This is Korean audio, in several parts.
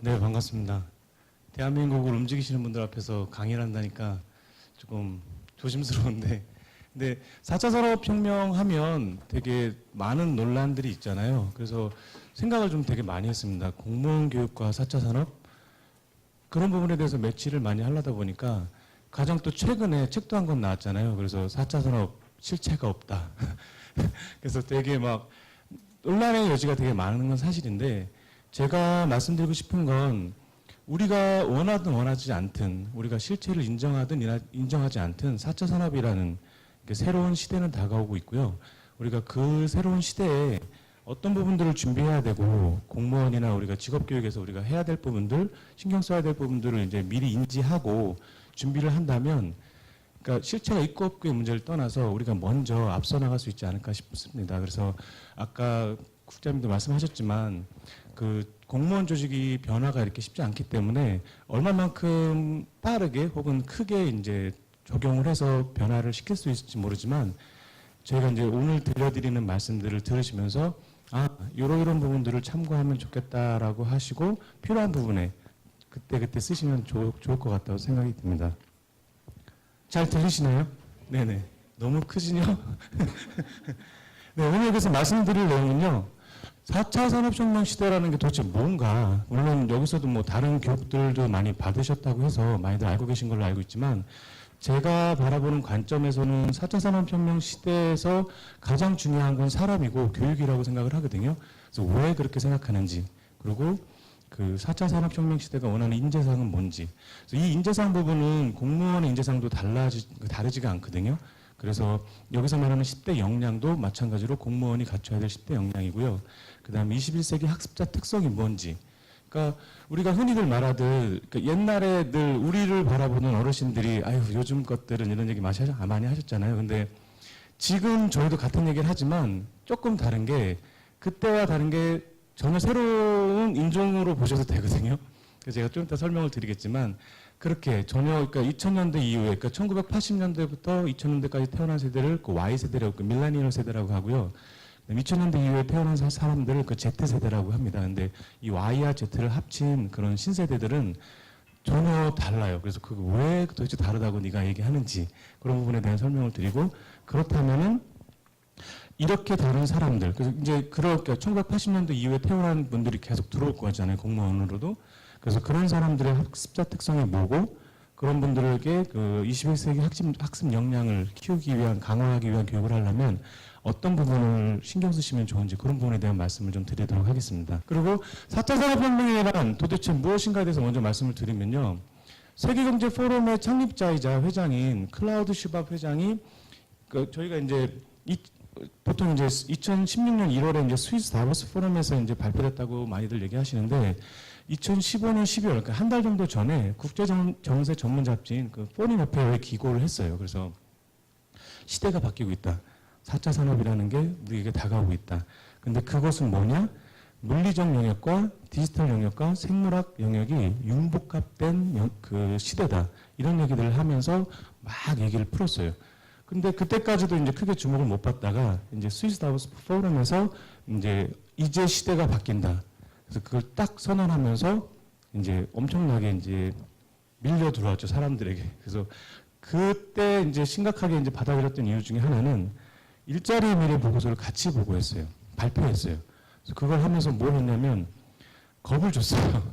네, 반갑습니다. 대한민국을 움직이시는 분들 앞에서 강의를 한다니까 조금 조심스러운데, 근데 4차 산업혁명 하면 되게 많은 논란들이 있잖아요. 그래서 생각을 좀 되게 많이 했습니다. 공무원 교육과 4차 산업? 그런 부분에 대해서 매치를 많이 하려다 보니까 가장 또 최근에 책도 한 권 나왔잖아요. 그래서 4차 산업 실체가 없다. 그래서 되게 막 논란의 여지가 되게 많은 건 사실인데, 제가 말씀드리고 싶은 건 우리가 원하든 원하지 않든, 우리가 실체를 인정하든 인정하지 않든 4차 산업이라는 새로운 시대는 다가오고 있고요. 우리가 그 새로운 시대에 어떤 부분들을 준비해야 되고, 공무원이나 우리가 직업교육에서 우리가 해야 될 부분들, 신경 써야 될 부분들을 이제 미리 인지하고 준비를 한다면, 그러니까 실체가 있고 없고의 문제를 떠나서 우리가 먼저 앞서 나갈 수 있지 않을까 싶습니다. 그래서 아까 국장님도 말씀하셨지만 그 공무원 조직이 변화가 이렇게 쉽지 않기 때문에 얼마만큼 빠르게 혹은 크게 이제 적용을 해서 변화를 시킬 수 있을지 모르지만, 저희가 이제 오늘 들려드리는 말씀들을 들으시면서 이런 부분들을 참고하면 좋겠다라고 하시고 필요한 부분에 그때 쓰시면 좋을 것 같다고 생각이 듭니다. 잘 들리시나요? 네네. 너무 크시죠? 네, 오늘 여기서 말씀드릴 내용은요, 4차 산업혁명 시대라는 게 도대체 뭔가, 물론 여기서도 뭐 다른 교육들도 많이 받으셨다고 해서 많이들 알고 계신 걸로 알고 있지만, 제가 바라보는 관점에서는 4차 산업혁명 시대에서 가장 중요한 건 사람이고 교육이라고 생각을 하거든요. 그래서 왜 그렇게 생각하는지, 그리고 그 4차 산업혁명 시대가 원하는 인재상은 뭔지. 그래서 이 인재상 부분은 공무원의 인재상도 다르지가 않거든요. 그래서 여기서 말하는 10대 역량도 마찬가지로 공무원이 갖춰야 될 10대 역량이고요. 그 다음에 21세기 학습자 특성이 뭔지. 그러니까 우리가 흔히들 말하듯 옛날에 늘 우리를 바라보는 어르신들이 아유 요즘 것들은 이런 얘기 많이 하셨잖아요. 근데 지금 저희도 같은 얘기를 하지만 조금 다른 게, 그때와 다른 게 전혀 새로운 인종으로 보셔도 되거든요. 그래서 제가 좀 이따 설명을 드리겠지만, 그렇게 전혀, 그러니까 2000년대 이후에, 그러니까 1980년대부터 2000년대까지 태어난 세대를 그 Y세대라고, 그 밀레니얼 세대라고 하고요. 2000년대 이후에 태어난 사람들을 그 Z세대라고 합니다. 근데 이 Y와 Z를 합친 그런 신세대들은 전혀 달라요. 그래서 그거 왜 도대체 다르다고 네가 얘기하는지, 그런 부분에 대한 설명을 드리고, 그렇다면은 이렇게 다른 사람들, 그래서 이제 그렇게 1980년대 이후에 태어난 분들이 계속 들어올 거잖아요, 공무원으로도. 그래서 그런 사람들의 학습자 특성이 뭐고, 그런 분들에게 그 21세기 학습 역량을 키우기 위한, 강화하기 위한 교육을 하려면 어떤 부분을 신경 쓰시면 좋은지, 그런 부분에 대한 말씀을 좀 드리도록 하겠습니다. 그리고 4차 산업혁명이란 도대체 무엇인가에 대해서 먼저 말씀을 드리면요, 세계경제 포럼의 창립자이자 회장인 클라우드 슈밥 회장이 저희가 이제 보통 이제 2016년 1월에 이제 스위스 다보스 포럼에서 이제 발표됐다고 많이들 얘기하시는데, 2015년 12월, 그러니까 한 달 정도 전에 국제 정세 전문 잡지인 그 포린 어페어에 기고를 했어요. 그래서 시대가 바뀌고 있다. 4차 산업이라는 게 우리에게 다가오고 있다. 근데 그것은 뭐냐? 물리적 영역과 디지털 영역과 생물학 영역이 융복합된 그 시대다. 이런 얘기들을 하면서 막 얘기를 풀었어요. 근데 그때까지도 이제 크게 주목을 못 받다가 이제 스위스 다보스 포럼에서 이제 시대가 바뀐다. 그래서 그걸 딱 선언하면서 이제 엄청나게 이제 밀려 들어왔죠, 사람들에게. 그래서 그때 이제 심각하게 이제 받아들였던 이유 중에 하나는 일자리의 미래 보고서를 같이 보고했어요. 발표했어요. 그래서 그걸 하면서 뭘 했냐면 겁을 줬어요.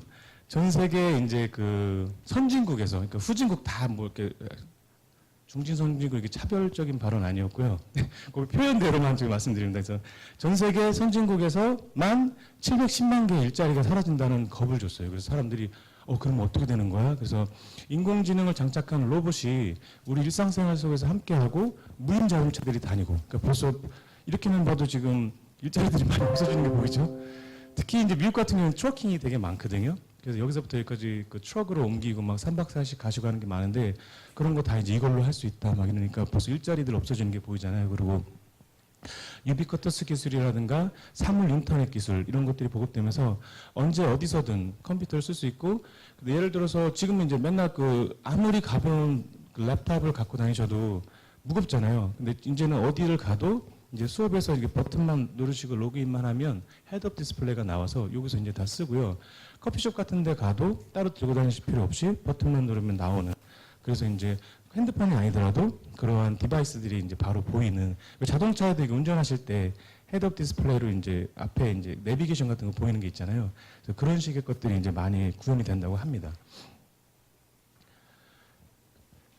전 세계 이제 그 선진국에서, 그러니까 후진국 다 뭐 이렇게 중진 선진국 이렇게 차별적인 발언 아니었고요. 그 표현대로만 지금 말씀드립니다. 그래서 전 세계 선진국에서만 710만 개의 일자리가 사라진다는 겁을 줬어요. 그래서 사람들이 그럼 어떻게 되는 거야? 그래서 인공지능을 장착한 로봇이 우리 일상생활 속에서 함께하고 무인 자동차들이 다니고, 그러니까 벌써 이렇게만 봐도 지금 일자리들이 많이 없어지는 게 보이죠? 특히 이제 미국 같은 경우는 트러킹이 되게 많거든요. 그래서 여기서부터 여기까지 그 트럭으로 옮기고 막 3박 4일씩 가시고 하는 게 많은데, 그런 거 다 이제 이걸로 할 수 있다 막 이러니까 벌써 일자리들 없어지는 게 보이잖아요. 그리고 유비쿼터스 기술이라든가 사물 인터넷 기술, 이런 것들이 보급되면서 언제 어디서든 컴퓨터를 쓸 수 있고, 예를 들어서 지금은 이제 맨날 그 아무리 가벼운 그 랩탑을 갖고 다니셔도 무겁잖아요. 근데 이제는 어디를 가도 이제 수업에서 이렇게 버튼만 누르시고 로그인만 하면 헤드업 디스플레이가 나와서 여기서 이제 다 쓰고요. 커피숍 같은 데 가도 따로 들고 다니실 필요 없이 버튼만 누르면 나오는. 그래서 이제 핸드폰이 아니더라도 그러한 디바이스들이 이제 바로 보이는, 자동차에도 이게 운전하실 때 헤드업 디스플레이로 이제 앞에 이제 내비게이션 같은 거 보이는 게 있잖아요. 그래서 그런 식의 것들이 이제 많이 구현이 된다고 합니다.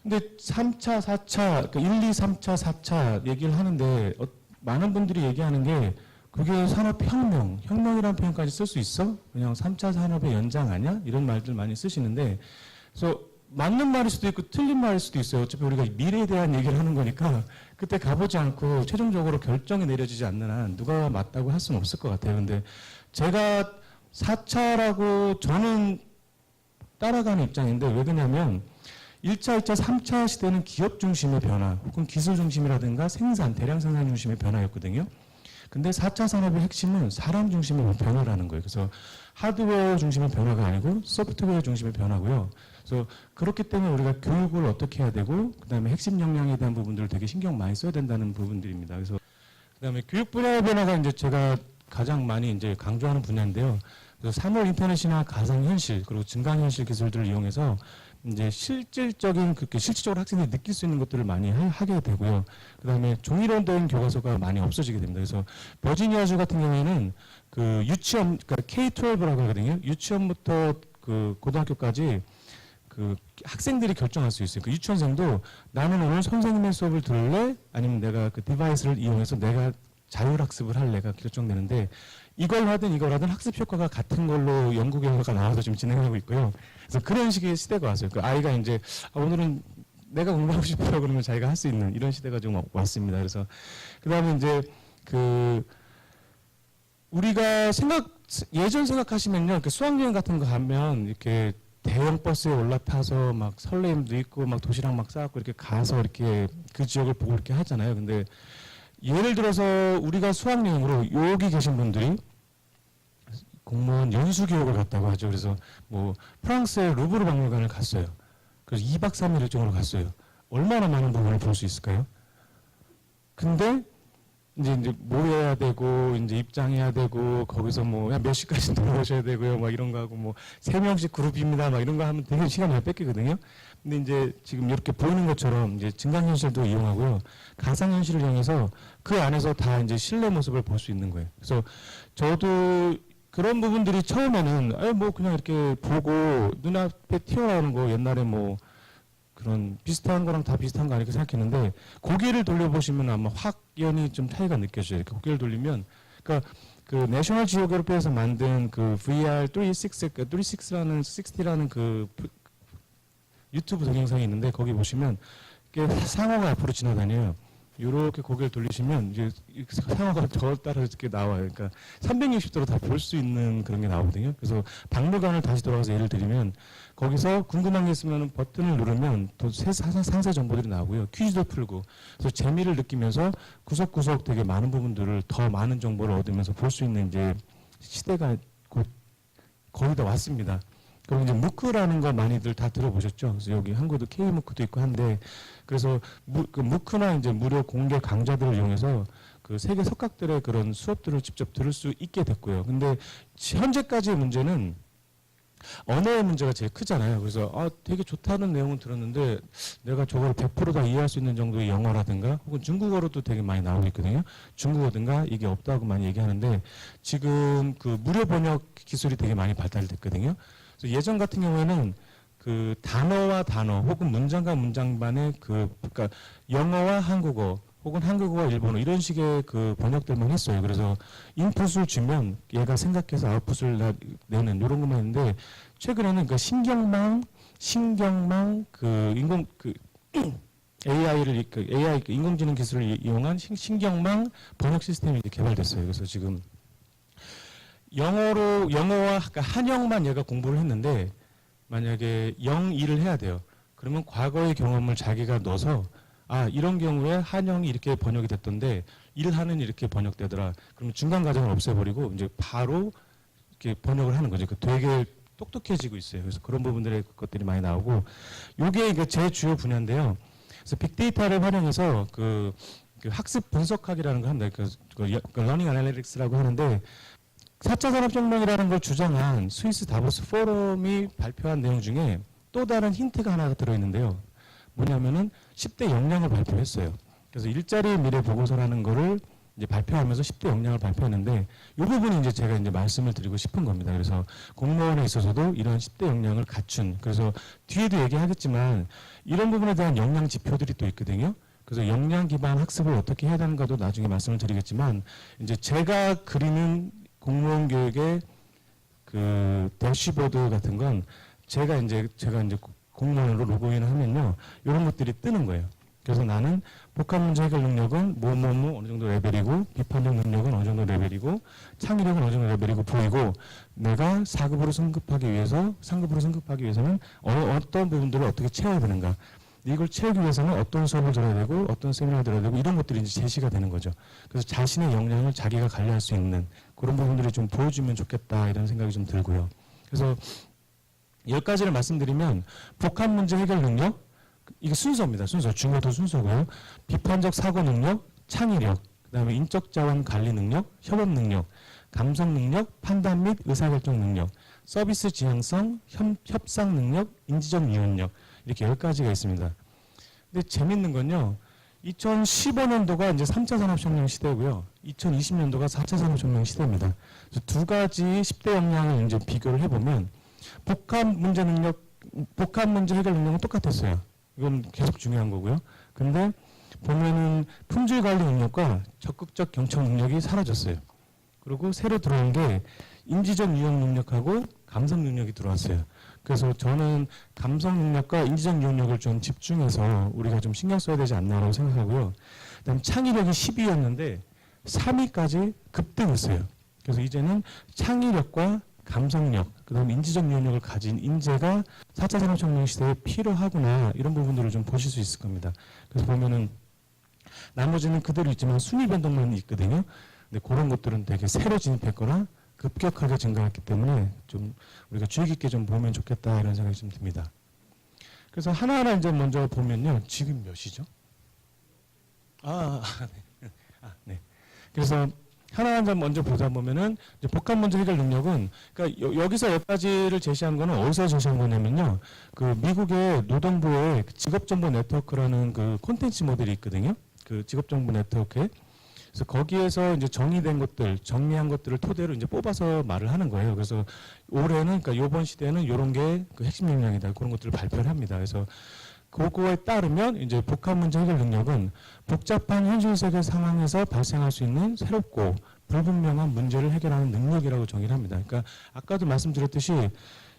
근데 3차, 4차, 그러니까 1, 2, 3차, 4차 얘기를 하는데 많은 분들이 얘기하는 게 그게 산업혁명, 혁명이라는 표현까지 쓸 수 있어? 그냥 3차 산업의 연장 아니야? 이런 말들 많이 쓰시는데, 그래서 맞는 말일 수도 있고 틀린 말일 수도 있어요. 어차피 우리가 미래에 대한 얘기를 하는 거니까 그때 가보지 않고 최종적으로 결정이 내려지지 않는 한 누가 맞다고 할 수는 없을 것 같아요. 근데 제가 4차라고 저는 따라가는 입장인데, 왜 그러냐면 1차, 2차, 3차 시대는 기업 중심의 변화 혹은 기술 중심이라든가 생산, 대량 생산 중심의 변화였거든요. 근데 4차 산업의 핵심은 사람 중심의 변화라는 거예요. 그래서 하드웨어 중심의 변화가 아니고 소프트웨어 중심의 변화고요. 그래서 그렇기 때문에 우리가 교육을 어떻게 해야 되고, 그 다음에 핵심 역량에 대한 부분들을 되게 신경 많이 써야 된다는 부분들입니다. 그래서 그 다음에 교육 분야의 변화가 이제 제가 가장 많이 이제 강조하는 분야인데요. 그래서 3월 인터넷이나 가상현실 그리고 증강현실 기술들을 이용해서 이제 실질적으로 학생들이 느낄 수 있는 것들을 많이 하게 되고요. 그 다음에 종이로된 교과서가 많이 없어지게 됩니다. 그래서 버지니아주 같은 경우에는 그 유치원, 그러니까 K-12라고 하거든요. 유치원부터 그 고등학교까지 그 학생들이 결정할 수 있어요. 그 유치원생도 나는 오늘 선생님의 수업을 들을래? 아니면 내가 그 디바이스를 이용해서 내가 자율학습을 할래가 결정되는데, 이걸 하든 학습 효과가 같은 걸로 연구 결과가 나와서 지금 진행하고 있고요. 그래서 그런 식의 시대가 왔어요. 그 아이가 이제 오늘은 내가 공부하고 싶어요 그러면 자기가 할 수 있는 이런 시대가 좀 왔습니다. 그래서 그다음에 이제 그 우리가 예전 생각하시면요, 그 수학여행 같은 거 가면 이렇게 대형 버스에 올라타서 막 설레임도 있고 막 도시락 막 싸갖고 이렇게 가서 이렇게 그 지역을 보고 이렇게 하잖아요. 근데 예를 들어서 우리가 수학여행으로 여기 계신 분들이 공무원 연수 교육을 갔다고 하죠. 그래서 뭐 프랑스의 루브르 박물관을 갔어요. 그래서 2박 3일 일정으로 갔어요. 얼마나 많은 부분을 볼 수 있을까요? 근데 이제 모여야 되고 이제 입장해야 되고 거기서 뭐 몇 시까지 들어오셔야 되고요. 막 이런 거 하고 뭐 3명씩 그룹입니다. 막 이런 거 하면 되게 시간이 많이 뺏기거든요. 근데 이제 지금 이렇게 보이는 것처럼 이제 증강현실도 이용하고요. 가상현실을 이용해서 그 안에서 다 이제 실내 모습을 볼 수 있는 거예요. 그래서 저도 그런 부분들이 처음에는 뭐 그냥 이렇게 보고 눈앞에 튀어나오는 거 옛날에 뭐 그런 비슷한 거랑 다 비슷한 거 아닐까 생각했는데, 고개를 돌려보시면 아마 확연히 좀 차이가 느껴져요. 이렇게 고개를 돌리면, 그러니까 그 내셔널 지오그래피에서 만든 그 VR 360라는 그 유튜브 동영상이 있는데, 거기 보시면 이게 상어가 앞으로 지나다녀요. 이렇게 고개를 돌리시면 이제 상어가 저 따라 이렇게 나와요. 그러니까 360도로 다 볼 수 있는 그런 게 나오거든요. 그래서 박물관을 다시 돌아가서 예를 들면 거기서 궁금한 게 있으면 버튼을 누르면 또 상세 정보들이 나오고요. 퀴즈도 풀고, 그래서 재미를 느끼면서 구석구석 되게 많은 부분들을 더 많은 정보를 얻으면서 볼 수 있는 이제 시대가 곧 거의 다 왔습니다. 그리고 이제 무크라는 거 많이들 다 들어보셨죠? 그래서 여기 한국도 K-무크도 있고 한데, 그래서 그 무크나 이제 무료 공개 강좌들을 이용해서 그 세계 석학들의 그런 수업들을 직접 들을 수 있게 됐고요. 근데 현재까지의 문제는 언어의 문제가 제일 크잖아요. 그래서 되게 좋다는 내용은 들었는데 내가 저걸 100%다 이해할 수 있는 정도의 영어라든가 혹은 중국어로도 되게 많이 나오고 있거든요. 중국어든가 이게 없다고 많이 얘기하는데, 지금 그 무료 번역 기술이 되게 많이 발달됐거든요. 그래서 예전 같은 경우에는 그 단어와 단어 혹은 문장과 문장 간의 그러니까 영어와 한국어 혹은 한국어와 일본어 이런 식의 그 번역들만 했어요. 그래서 인풋을 주면 얘가 생각해서 아웃풋을 내는 이런 것만 했는데, 최근에는 그 신경망 그 인공 그 AI 인공지능 기술을 이용한 신경망 번역 시스템이 개발됐어요. 그래서 지금 영어와 그러니까 한영만 얘가 공부를 했는데 만약에 0-2를 해야 돼요. 그러면 과거의 경험을 자기가 넣어서 이런 경우에 한영이 이렇게 번역이 됐던데 1하는 이렇게 번역되더라. 그러면 중간 과정을 없애버리고 이제 바로 이렇게 번역을 하는 거죠. 되게 똑똑해지고 있어요. 그래서 그런 부분들의 것들이 많이 나오고, 이게 제 주요 분야인데요. 그래서 빅데이터를 활용해서 그 그 학습 분석학이라는 걸 합니다. 그 러닝 애널리틱스라고 하는데 4차 산업혁명이라는 걸 주장한 스위스 다보스 포럼이 발표한 내용 중에 또 다른 힌트가 하나가 들어있는데요. 뭐냐면은 10대 역량을 발표했어요. 그래서 일자리 미래 보고서라는 거를 이제 발표하면서 10대 역량을 발표했는데 이 부분이 이제 제가 이제 말씀을 드리고 싶은 겁니다. 그래서 공무원에 있어서도 이런 10대 역량을 갖춘, 그래서 뒤에도 얘기하겠지만 이런 부분에 대한 역량 지표들이 또 있거든요. 그래서 역량 기반 학습을 어떻게 해야 되는가도 나중에 말씀을 드리겠지만 이제 제가 그리는 공무원 교육의 그 대시보드 같은 건 제가 이제 공무원으로 로그인을 하면요 이런 것들이 뜨는 거예요. 그래서 나는 복합 문제 해결 능력은 뭐뭐뭐 어느 정도 레벨이고 비판적 능력은 어느 정도 레벨이고 창의력은 어느 정도 레벨이고 보이고 내가 4급으로 승급하기 위해서 3급으로 승급하기 위해서는 어떤 부분들을 어떻게 채워야 되는가, 이걸 채우기 위해서는 어떤 수업을 들어야 되고 어떤 세미나를 들어야 되고 이런 것들이 이제 제시가 되는 거죠. 그래서 자신의 역량을 자기가 관리할 수 있는 그런 부분들을 좀 보여주면 좋겠다 이런 생각이 좀 들고요. 그래서 10가지를 말씀드리면 복합 문제 해결 능력, 이게 순서입니다. 순서, 중요도 순서고요. 비판적 사고 능력, 창의력, 그다음에 인적 자원 관리 능력, 협업 능력, 감성 능력, 판단 및 의사결정 능력, 서비스 지향성, 협상 능력, 인지적 유연력, 이렇게 10가지가 있습니다. 근데 재밌는 건요, 2015년도가 이제 3차 산업혁명 시대고요, 2020년도가 4차 산업혁명 시대입니다. 그래서 두 가지 10대 역량을 이제 비교를 해보면 복합 문제 해결 능력은 똑같았어요. 이건 계속 중요한 거고요. 근데 보면은 품질 관리 능력과 적극적 경청 능력이 사라졌어요. 그리고 새로 들어온 게 인지적 유형 능력하고 감성 능력이 들어왔어요. 그래서 저는 감성 능력과 인지적 유형력을 좀 집중해서 우리가 좀 신경 써야 되지 않나라고 생각하고요. 그다음 창의력이 10위였는데 3위까지 급등했어요. 그래서 이제는 창의력과 감성력, 그다음 인지적 유형력을 가진 인재가 4차 산업혁명 시대에 필요하구나, 이런 부분들을 좀 보실 수 있을 겁니다. 그래서 보면은 나머지는 그대로 있지만 순위 변동만 있거든요. 근데 그런 것들은 되게 새로 진입했거나 급격하게 증가했기 때문에 좀 우리가 주의 깊게 좀 보면 좋겠다 이런 생각이 좀 듭니다. 그래서 하나하나 이제 먼저 보면요. 지금 몇 시죠? 네. 그래서 하나하나 먼저 보다 보면은 이제 복합 문제 해결 능력은, 그러니까 여기서 몇 가지를 제시한 거는 어디서 제시한 거냐면요. 그 미국의 노동부의 직업정보 네트워크라는 그 콘텐츠 모델이 있거든요. 그 직업정보 네트워크에. 그래서 거기에서 이제 정의된 것들, 정리한 것들을 토대로 이제 뽑아서 말을 하는 거예요. 그래서 올해는, 그러니까 이번 시대에는 이런 게 그 핵심 역량이다, 그런 것들을 발표를 합니다. 그래서 그거에 따르면 이제 복합 문제 해결 능력은 복잡한 현실 세계 상황에서 발생할 수 있는 새롭고 불분명한 문제를 해결하는 능력이라고 정의를 합니다. 그러니까 아까도 말씀드렸듯이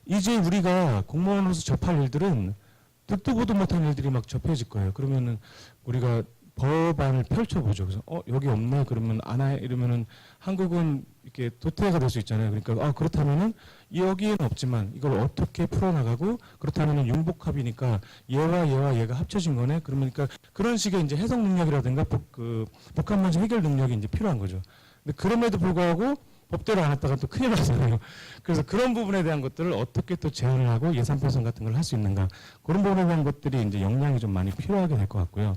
이제 우리가 공무원으로서 접할 일들은 듣도 보도 못한 일들이 막 접해질 거예요. 그러면은 우리가 법안을 펼쳐보죠. 그래서 여기 없네 그러면 안 해 이러면은 한국은 이렇게 도태가 될 수 있잖아요. 그러니까 그렇다면은 여기에는 없지만 이걸 어떻게 풀어나가고, 그렇다면은 융복합이니까 얘와 얘가 합쳐진 거네. 그러니까 그런 식의 이제 해석 능력이라든가 복합 문제 해결 능력이 이제 필요한 거죠. 근데 그럼에도 불구하고 법대로 안 했다가 또 큰일 나잖아요. 그래서 그런 부분에 대한 것들을 어떻게 또 제한을 하고 예산 편성 같은 걸 할 수 있는가, 그런 부분에 대한 것들이 이제 역량이 좀 많이 필요하게 될 것 같고요.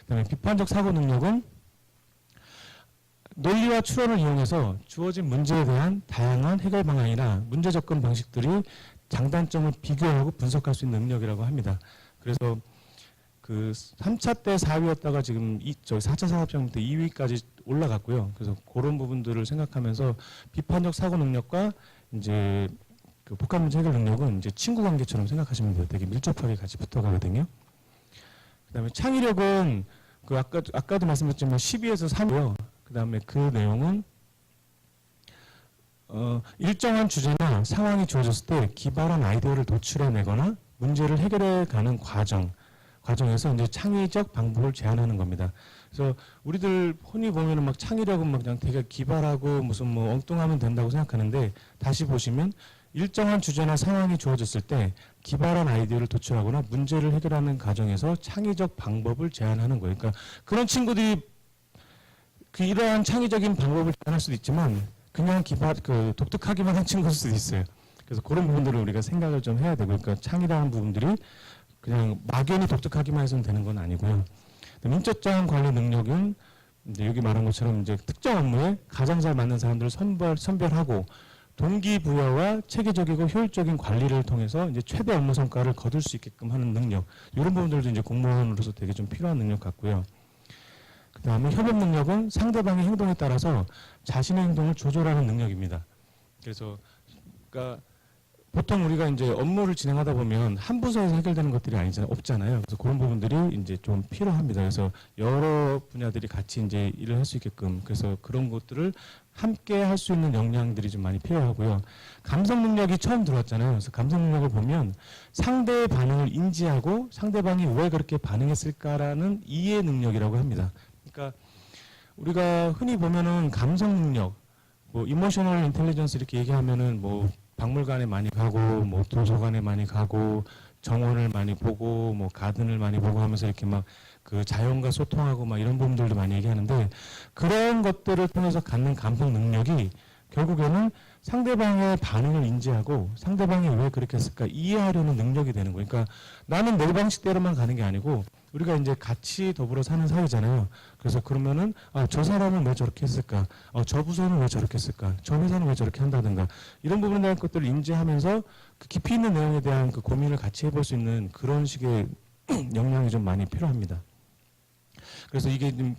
그다음에 비판적 사고 능력은 논리와 추론을 이용해서 주어진 문제에 대한 다양한 해결 방안이나 문제 접근 방식들이 장단점을 비교하고 분석할 수 있는 능력이라고 합니다. 그래서 그 3차 때 4위였다가 지금 4차 산업혁명 때 2위까지 올라갔고요. 그래서 그런 부분들을 생각하면서 비판적 사고 능력과 이제 그 복합 문제 해결 능력은 이제 친구 관계처럼 생각하시면 돼요. 되게 밀접하게 같이 붙어가거든요. 그다음에 창의력은 그 아까도 말씀드렸지만 12에서 3이요. 그다음에 그 내용은 일정한 주제나 상황이 주어졌을 때 기발한 아이디어를 도출해내거나 문제를 해결해가는 과정에서 이제 창의적 방법을 제안하는 겁니다. 그래서 우리들 흔히 보면은 막 창의력은 막 그냥 되게 기발하고 무슨 뭐 엉뚱하면 된다고 생각하는데, 다시 보시면 일정한 주제나 상황이 주어졌을 때 기발한 아이디어를 도출하거나 문제를 해결하는 과정에서 창의적 방법을 제안하는 거예요. 그러니까 그런 친구들이 이러한 창의적인 방법을 제안할 수도 있지만 그냥 독특하기만 한 친구일 수도 있어요. 그래서 그런 부분들을 우리가 생각을 좀 해야 되고, 그러니까 창의라는 부분들이 그냥 막연히 독특하기만 해서는 되는 건 아니고요. 민첩장 관리 능력은 이제 여기 말한 것처럼 이제 특정 업무에 가장 잘 맞는 사람들을 선별하고 동기부여와 체계적이고 효율적인 관리를 통해서 이제 최대 업무 성과를 거둘 수 있게끔 하는 능력, 이런 부분들도 이제 공무원으로서 되게 좀 필요한 능력 같고요. 그 다음에 협업 능력은 상대방의 행동에 따라서 자신의 행동을 조절하는 능력입니다. 그래서 그러니까 보통 우리가 이제 업무를 진행하다 보면 한 부서에서 해결되는 것들이 없잖아요. 그래서 그런 부분들이 이제 좀 필요합니다. 그래서 여러 분야들이 같이 이제 일을 할 수 있게끔, 그래서 그런 것들을 함께 할 수 있는 역량들이 좀 많이 필요하고요. 감성 능력이 처음 들어왔잖아요. 그래서 감성 능력을 보면 상대의 반응을 인지하고 상대방이 왜 그렇게 반응했을까라는 이해 능력이라고 합니다. 그러니까 우리가 흔히 보면은 감성 능력, 뭐 이모셔널 인텔리전스 이렇게 얘기하면은 뭐 박물관에 많이 가고 뭐 도서관에 많이 가고 정원을 많이 보고 뭐 가든을 많이 보고 하면서 이렇게 막 그 자연과 소통하고 막 이런 부분들도 많이 얘기하는데, 그런 것들을 통해서 갖는 감성 능력이 결국에는 상대방의 반응을 인지하고 상대방이 왜 그렇게 했을까 이해하려는 능력이 되는 거예요. 그러니까 나는 내 방식대로만 가는 게 아니고 우리가 이제 같이 더불어 사는 사회잖아요. 그래서 그러면은 저 사람은 왜 저렇게 했을까? 저 부서는 왜 저렇게 했을까? 저 회사는 왜 저렇게 한다든가, 이런 부분에 대한 것들을 인지하면서 그 깊이 있는 내용에 대한 그 고민을 같이 해볼 수 있는 그런 식의 역량이 좀 많이 필요합니다. 그래서 이게 좀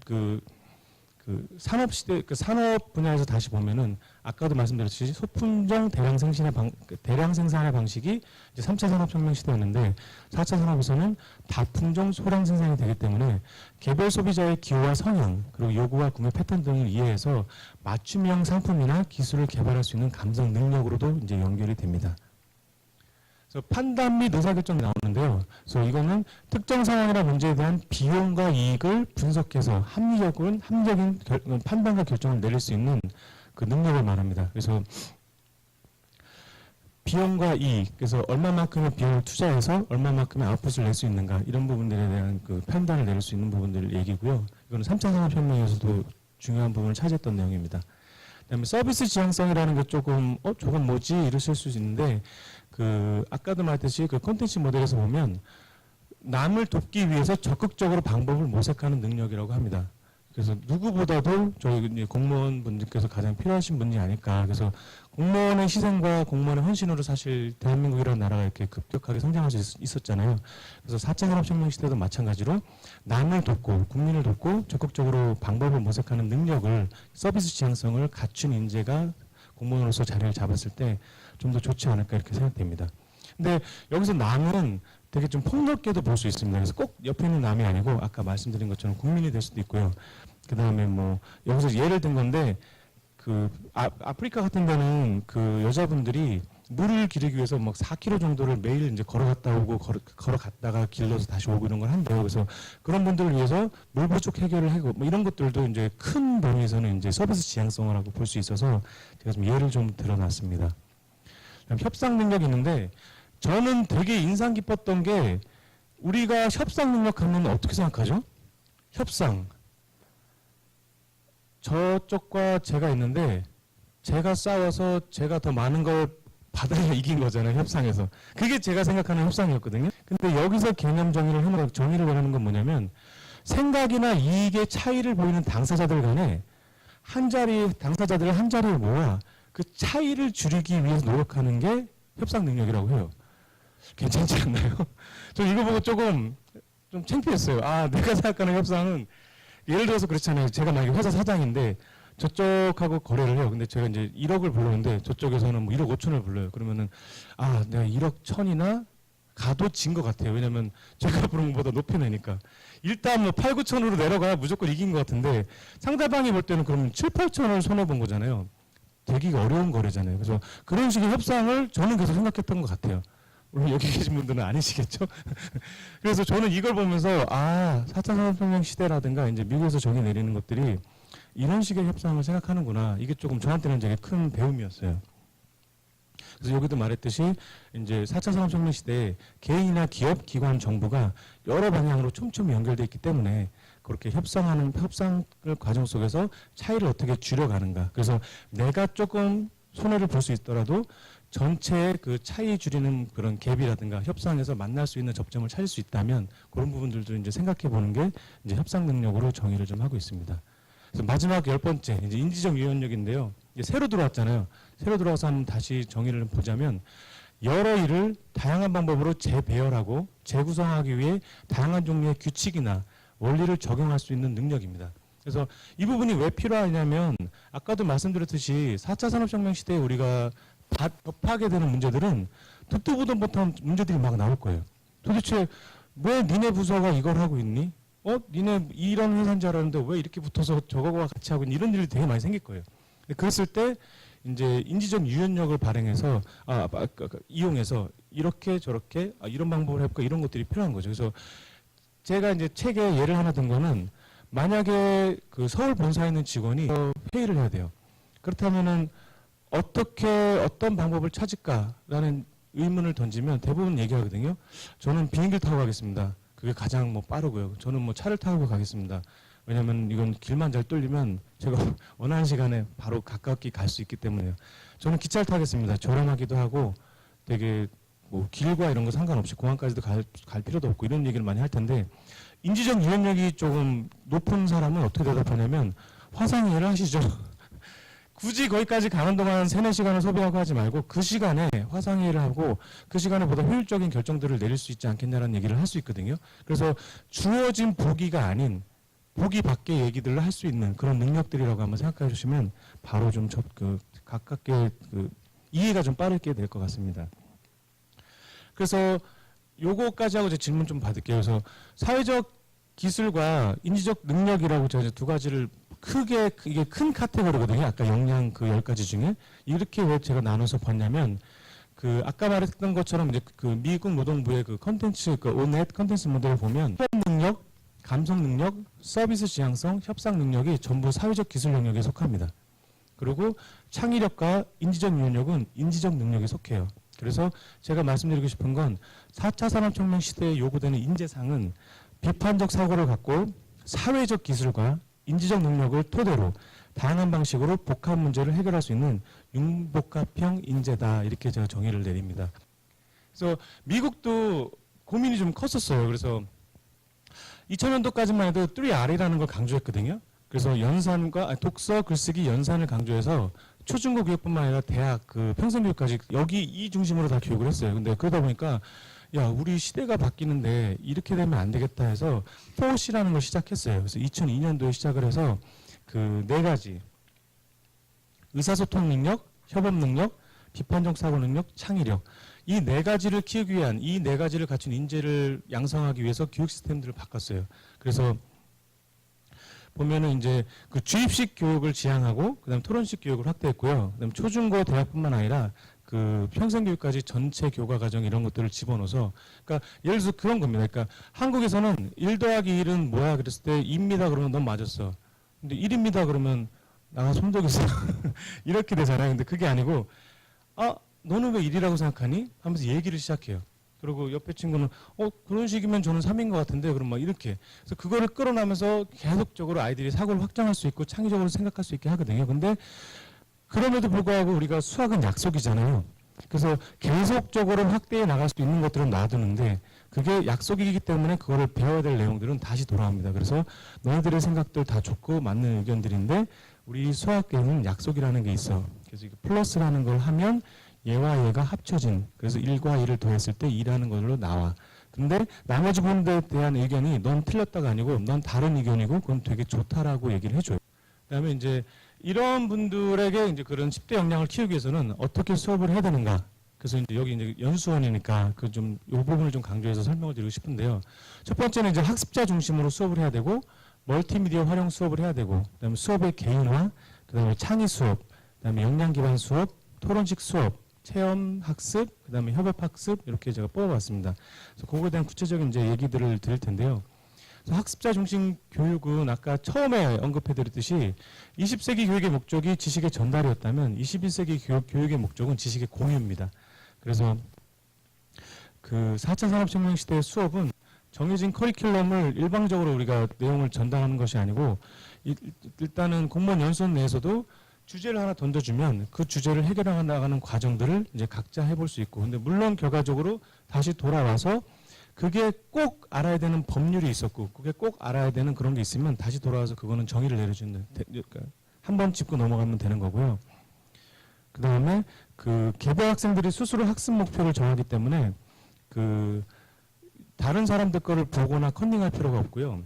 그 산업 시대, 그 산업 분야에서 다시 보면은 아까도 말씀드렸듯이 소품종 대량 생산의 방식이 이제 3차 산업혁명 시대였는데, 4차 산업에서는 다품종 소량 생산이 되기 때문에 개별 소비자의 기호와 성향, 그리고 요구와 구매 패턴 등을 이해해서 맞춤형 상품이나 기술을 개발할 수 있는 감성 능력으로도 이제 연결이 됩니다. 그래서 판단 및 의사결정이 나오는데요. 그래서 이거는 특정 상황이나 문제에 대한 비용과 이익을 분석해서 합리적인 판단과 결정을 내릴 수 있는 그 능력을 말합니다. 그래서 비용과 이익, 그래서 얼마만큼의 비용을 투자해서 얼마만큼의 아웃풋을 낼 수 있는가, 이런 부분들에 대한 그 판단을 내릴 수 있는 부분들 얘기고요. 이거는 3차 산업혁명에서도 중요한 부분을 차지했던 내용입니다. 그다음에 서비스 지향성이라는 게 저건 뭐지 이러실 수 있는데, 그 아까도 말했듯이 그 콘텐츠 모델에서 보면 남을 돕기 위해서 적극적으로 방법을 모색하는 능력이라고 합니다. 그래서 누구보다도 저희 공무원분들께서 가장 필요하신 분이 아닐까. 그래서 공무원의 희생과 공무원의 헌신으로 사실 대한민국이라는 나라가 이렇게 급격하게 성장할 수 있었잖아요. 그래서 4차 산업혁명 시대도 마찬가지로 남을 돕고 국민을 돕고 적극적으로 방법을 모색하는 능력을, 서비스 지향성을 갖춘 인재가 공무원으로서 자리를 잡았을 때 좀 더 좋지 않을까 이렇게 생각됩니다. 근데 여기서 남은 되게 좀 폭넓게도 볼 수 있습니다. 그래서 꼭 옆에 있는 남이 아니고 아까 말씀드린 것처럼 국민이 될 수도 있고요. 그 다음에 뭐 여기서 예를 든 건데, 그 아프리카 같은 데는 그 여자분들이 물을 기르기 위해서 막 4km 정도를 매일 이제 걸어갔다 오고 걸어갔다가 길러서 다시 오고 이런 걸 한대요. 그래서 그런 분들을 위해서 물 부족 해결을 하고 뭐 이런 것들도 이제 큰 범위에서는 이제 서비스 지향성이라고 볼 수 있어서 제가 좀 예를 좀 들어놨습니다. 협상 능력이 있는데, 저는 되게 인상 깊었던 게, 우리가 협상 능력 하면 어떻게 생각하죠? 협상. 저쪽과 제가 있는데 제가 싸워서 제가 더 많은 걸 받아야 이긴 거잖아요, 협상에서. 그게 제가 생각하는 협상이었거든요. 근데 여기서 개념 정의를 원하는 건 뭐냐면, 생각이나 이익의 차이를 보이는 당사자들 간에 당사자들을 한 자리에 모아 그 차이를 줄이기 위해서 노력하는 게 협상 능력이라고 해요. 괜찮지 않나요? 저 이거 보고 조금 좀 창피했어요. 내가 생각하는 협상은, 예를 들어서 그렇잖아요. 제가 만약에 회사 사장인데 저쪽하고 거래를 해요. 근데 제가 이제 1억을 불렀는데 저쪽에서는 뭐 1억 5천을 불러요. 그러면은 내가 1억 1천이나 가도 진 것 같아요. 왜냐면 제가 부른 것보다 높이 내니까. 일단 뭐 8, 9천으로 내려가야 무조건 이긴 것 같은데, 상대방이 볼 때는 그러면 7, 8천을 손해본 거잖아요. 되기가 어려운 거래잖아요. 그래서 그런 식의 협상을 저는 계속 생각했던 것 같아요. 물론 여기 계신 분들은 아니시겠죠? 그래서 저는 이걸 보면서 4차 산업혁명 시대라든가 이제 미국에서 정의 내리는 것들이 이런 식의 협상을 생각하는구나. 이게 조금 저한테는 되게 큰 배움이었어요. 그래서 여기도 말했듯이 이제 4차 산업혁명 시대에 개인이나 기업, 기관, 정부가 여러 방향으로 촘촘히 연결되어 있기 때문에 그렇게 협상을 과정 속에서 차이를 어떻게 줄여가는가. 그래서 내가 조금 손해를 볼 수 있더라도 전체의 그 차이 줄이는 그런 갭이라든가 협상에서 만날 수 있는 접점을 찾을 수 있다면 그런 부분들도 이제 생각해 보는 게 이제 협상 능력으로 정의를 좀 하고 있습니다. 그래서 마지막 10번째 이제 인지적 유연력인데요. 이제 새로 들어왔잖아요. 새로 들어와서 한번 다시 정의를 보자면 여러 일을 다양한 방법으로 재배열하고 재구성하기 위해 다양한 종류의 규칙이나 원리를 적용할 수 있는 능력입니다. 그래서 이 부분이 왜 필요하냐면 아까도 말씀드렸듯이 4차 산업혁명 시대에 우리가 접하게 되는 문제들은 듣도 보도 못한 문제들이 막 나올 거예요. 도대체 왜 니네 부서가 이걸 하고 있니? 니네 이런 회사인 줄 알았는데 왜 이렇게 붙어서 저거와 같이 하고 있니? 이런 일이 되게 많이 생길 거예요. 그랬을 때 이제 인지적 유연력을 발행해서 이용해서 이렇게 저렇게 이런 방법을 해볼까 이런 것들이 필요한 거죠. 그래서 제가 이제 책에 예를 하나 든 거는 만약에 그 서울 본사에 있는 직원이 회의를 해야 돼요. 그렇다면은 어떤 방법을 찾을까라는 의문을 던지면 대부분 얘기하거든요. 저는 비행기를 타고 가겠습니다. 그게 가장 빠르고요. 저는 차를 타고 가겠습니다. 왜냐하면 이건 길만 잘 뚫리면 제가 원하는 시간에 바로 가깝게 갈 수 있기 때문에요. 저는 기차를 타겠습니다. 저렴하기도 하고 되게 길과 이런 거 상관없이 공항까지도 갈 필요도 없고 이런 얘기를 많이 할 텐데 인지적 유연력이 조금 높은 사람은 어떻게 대답하냐면 화상회의를 하시죠. 굳이 거기까지 가는 동안 3-4시간을 소비하고 하지 말고 그 시간에 화상회의를 하고 그 시간에 보다 효율적인 결정들을 내릴 수 있지 않겠냐라는 얘기를 할 수 있거든요. 그래서 주어진 보기가 아닌 보기 밖의 얘기들을 할 수 있는 그런 능력들이라고 한번 생각해 주시면 바로 좀 가깝게 이해가 좀 빠르게 될 것 같습니다. 그래서 요거까지 하고 이제 질문 좀 받을게요. 그래서 사회적 기술과 인지적 능력이라고 제가 이제 두 가지를 크게 이게 큰 카테고리거든요. 아까 역량 그 10가지 중에 이렇게 왜 제가 나눠서 봤냐면 그 아까 말했던 것처럼 이제 그 미국 노동부의 그 컨텐츠 그 오넷 컨텐츠 모델을 보면 협업 능력, 감성 능력, 서비스 지향성, 협상 능력이 전부 사회적 기술 영역에 속합니다. 그리고 창의력과 인지적 유연력은 인지적 능력에 속해요. 그래서 제가 말씀드리고 싶은 건 4차 산업혁명 시대에 요구되는 인재상은 비판적 사고를 갖고 사회적 기술과 인지적 능력을 토대로 다양한 방식으로 복합 문제를 해결할 수 있는 융복합형 인재다 이렇게 제가 정의를 내립니다. 그래서 미국도 고민이 좀 컸었어요. 그래서 2000년도까지만 해도 3R이라는 걸 강조했거든요. 그래서 연산과 독서, 글쓰기, 연산을 강조해서 초중고 교육뿐만 아니라 대학, 그 평생교육까지 여기 이 중심으로 다 교육을 했어요. 근데 그러다 보니까 야, 우리 시대가 바뀌는데 이렇게 되면 안 되겠다 해서 4C라는 걸 시작했어요. 그래서 2002년도에 시작을 해서 그 4가지 의사소통 능력, 협업 능력, 비판적 사고 능력, 창의력 이 4가지를 키우기 위한 이 4가지를 갖춘 인재를 양성하기 위해서 교육 시스템들을 바꿨어요. 그래서 보면은 이제 그 주입식 교육을 지향하고 그다음 토론식 교육을 확대했고요. 그다음 초중고 대학뿐만 아니라 그 평생교육까지 전체 교과 과정 이런 것들을 집어넣어서 그러니까 예를 들어서 그런 겁니다. 그러니까 한국에서는 1 더하기 1은 뭐야 그랬을 때 2입니다 그러면 넌 맞았어. 근데 1입니다 그러면 나가 손독했어. 이렇게 되잖아요. 근데 그게 아니고 너는 왜 1이라고 생각하니? 하면서 얘기를 시작해요. 그리고 옆에 친구는 그런 식이면 저는 3인 것 같은데 그럼 막 이렇게 그래서 그거를 끌어나면서 계속적으로 아이들이 사고를 확장할 수 있고 창의적으로 생각할 수 있게 하거든요. 근데 그럼에도 불구하고 우리가 수학은 약속이잖아요. 그래서 계속적으로 확대해 나갈 수 있는 것들은 놔두는데 그게 약속이기 때문에 그거를 배워야 될 내용들은 다시 돌아옵니다. 그래서 너희들의 생각들 다 좋고 맞는 의견들인데 우리 수학계는 약속이라는 게 있어. 그래서 플러스라는 걸 하면 얘와 얘가 합쳐진 그래서 1과 1을 더했을 때 2라는 걸로 나와. 근데 나머지 부분들에 대한 의견이 넌 틀렸다가 아니고 넌 다른 의견이고 그건 되게 좋다라고 얘기를 해줘요. 그다음에 이제 이런 분들에게 이제 그런 10대 역량을 키우기 위해서는 어떻게 수업을 해야 되는가. 그래서 이제 여기 이제 연수원이니까 그 좀 이 부분을 좀 강조해서 설명을 드리고 싶은데요. 첫 번째는 이제 학습자 중심으로 수업을 해야 되고 멀티미디어 활용 수업을 해야 되고 그다음에 수업의 개인화, 그다음에 창의 수업, 그다음에 역량 기반 수업, 토론식 수업, 체험 학습, 그다음에 협업 학습 이렇게 제가 뽑아봤습니다. 그래서 그거에 대한 구체적인 이제 얘기들을 드릴 텐데요. 학습자 중심 교육은 아까 처음에 언급해드렸듯이 20세기 교육의 목적이 지식의 전달이었다면 21세기 교육의 목적은 지식의 공유입니다. 그래서 그 4차 산업혁명 시대의 수업은 정해진 커리큘럼을 일방적으로 우리가 내용을 전달하는 것이 아니고 일단은 공무원 연수원 내에서도 주제를 하나 던져주면 그 주제를 해결해 나가는 과정들을 이제 각자 해볼 수 있고, 근데 물론 결과적으로 다시 돌아와서 그게 꼭 알아야 되는 법률이 있었고, 그게 꼭 알아야 되는 그런 게 있으면 다시 돌아와서 그거는 정의를 내려주는, 그러니까 한 번 짚고 넘어가면 되는 거고요. 그 다음에 그 개별 학생들이 스스로 학습 목표를 정하기 때문에 그 다른 사람들 거를 보거나 컨닝할 필요가 없고요.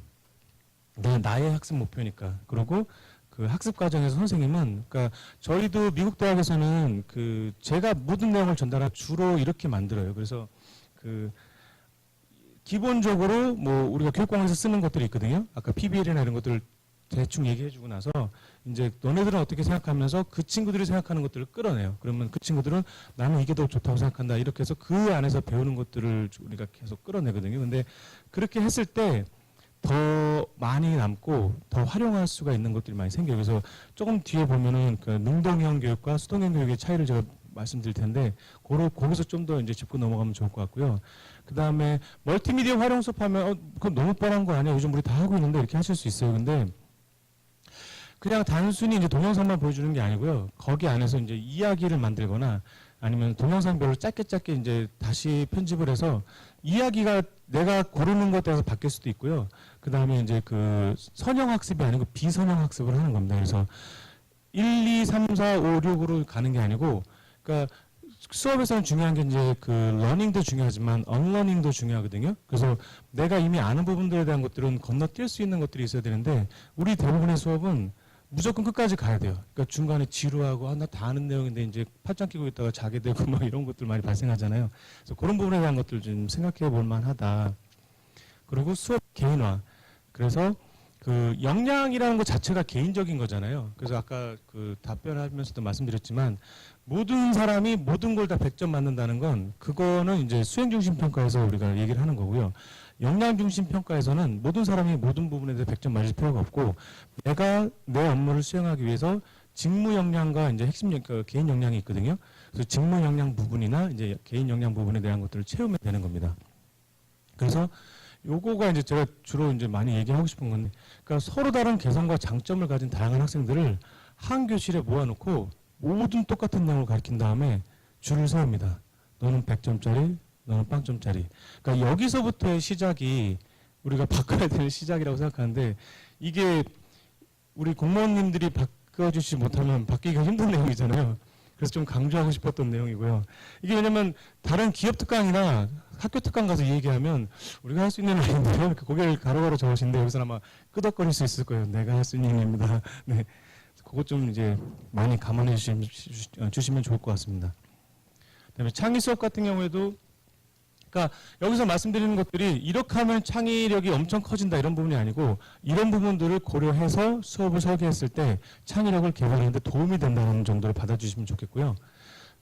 나의 학습 목표니까. 그리고 그 학습 과정에서 선생님은, 그러니까 저희도 미국 대학에서는 그 제가 모든 내용을 전달할 주로 이렇게 만들어요. 그래서 그 기본적으로 뭐 우리가 교육공학에서 쓰는 것들이 있거든요. 아까 PBL이나 이런 것들을 대충 얘기해주고 나서 이제 너네들은 어떻게 생각하면서 그 친구들이 생각하는 것들을 끌어내요. 그러면 그 친구들은 나는 이게 더 좋다고 생각한다. 이렇게 해서 그 안에서 배우는 것들을 우리가 계속 끌어내거든요. 근데 그렇게 했을 때 더 많이 남고 더 활용할 수가 있는 것들이 많이 생겨요. 그래서 조금 뒤에 보면은 그 능동형 교육과 수동형 교육의 차이를 제가 말씀드릴 텐데, 거기서 좀 더 이제 짚고 넘어가면 좋을 것 같고요. 그 다음에 멀티미디어 활용 수업하면 그건 너무 뻔한 거 아니야? 요즘 우리 다 하고 있는데 이렇게 하실 수 있어요. 근데 그냥 단순히 이제 동영상만 보여주는 게 아니고요. 거기 안에서 이제 이야기를 만들거나 아니면 동영상별로 짧게 이제 다시 편집을 해서 이야기가 내가 고르는 것에 따라서 바뀔 수도 있고요. 그 다음에 이제 그 선형 학습이 아니고 비선형 학습을 하는 겁니다. 그래서 1, 2, 3, 4, 5, 6으로 가는 게 아니고, 그러니까 수업에서는 중요한 게 이제 그 러닝도 중요하지만 언러닝도 중요하거든요. 그래서 내가 이미 아는 부분들에 대한 것들은 건너뛸 수 있는 것들이 있어야 되는데, 우리 대부분의 수업은 무조건 끝까지 가야 돼요. 그러니까 중간에 지루하고 나 다 아는 내용인데 이제 팔짱 끼고 있다가 자게 되고 막 이런 것들 많이 발생하잖아요. 그래서 그런 부분에 대한 것들 좀 생각해 볼 만하다. 그리고 수업 개인화. 그래서 그 역량이라는 것 자체가 개인적인 거잖아요. 그래서 아까 그 답변하면서도 말씀드렸지만 모든 사람이 모든 걸 다 100점 맞는다는 건 그거는 이제 수행 중심 평가에서 우리가 얘기를 하는 거고요. 역량 중심 평가에서는 모든 사람이 모든 부분에 대해 100점 맞을 필요가 없고, 내가 내 업무를 수행하기 위해서 직무 역량과 이제 핵심 그 개인 역량이 있거든요. 그래서 직무 역량 부분이나 이제 개인 역량 부분에 대한 것들을 채우면 되는 겁니다. 그래서 요거가 이제 제가 주로 이제 많이 얘기하고 싶은 건데, 그러니까 서로 다른 개성과 장점을 가진 다양한 학생들을 한 교실에 모아놓고 모든 똑같은 내용을 가르친 다음에 줄을 세웁니다. 너는 100점짜리, 너는 빵점짜리. 그러니까 여기서부터의 시작이 우리가 바꿔야 되는 시작이라고 생각하는데, 이게 우리 공무원님들이 바꿔주지 못하면 바뀌기가 힘든 내용이잖아요. 그래서 좀 강조하고 싶었던 내용이고요. 이게 왜냐면 다른 기업 특강이나 학교 특강 가서 얘기하면 우리가 할 수 있는 일인데요. 이렇게 고개를 가로가로 저으신데 여기서 아마 끄덕거릴 수 있을 거예요. 내가 할 수 있는 일입니다. 네. 그것 좀 이제 많이 감안해 주시면 좋을 것 같습니다. 그다음에 창의 수업 같은 경우에도, 그러니까 여기서 말씀드리는 것들이 이렇게 하면 창의력이 엄청 커진다 이런 부분이 아니고, 이런 부분들을 고려해서 수업을 설계했을 때 창의력을 개발하는 데 도움이 된다는 정도를 받아주시면 좋겠고요.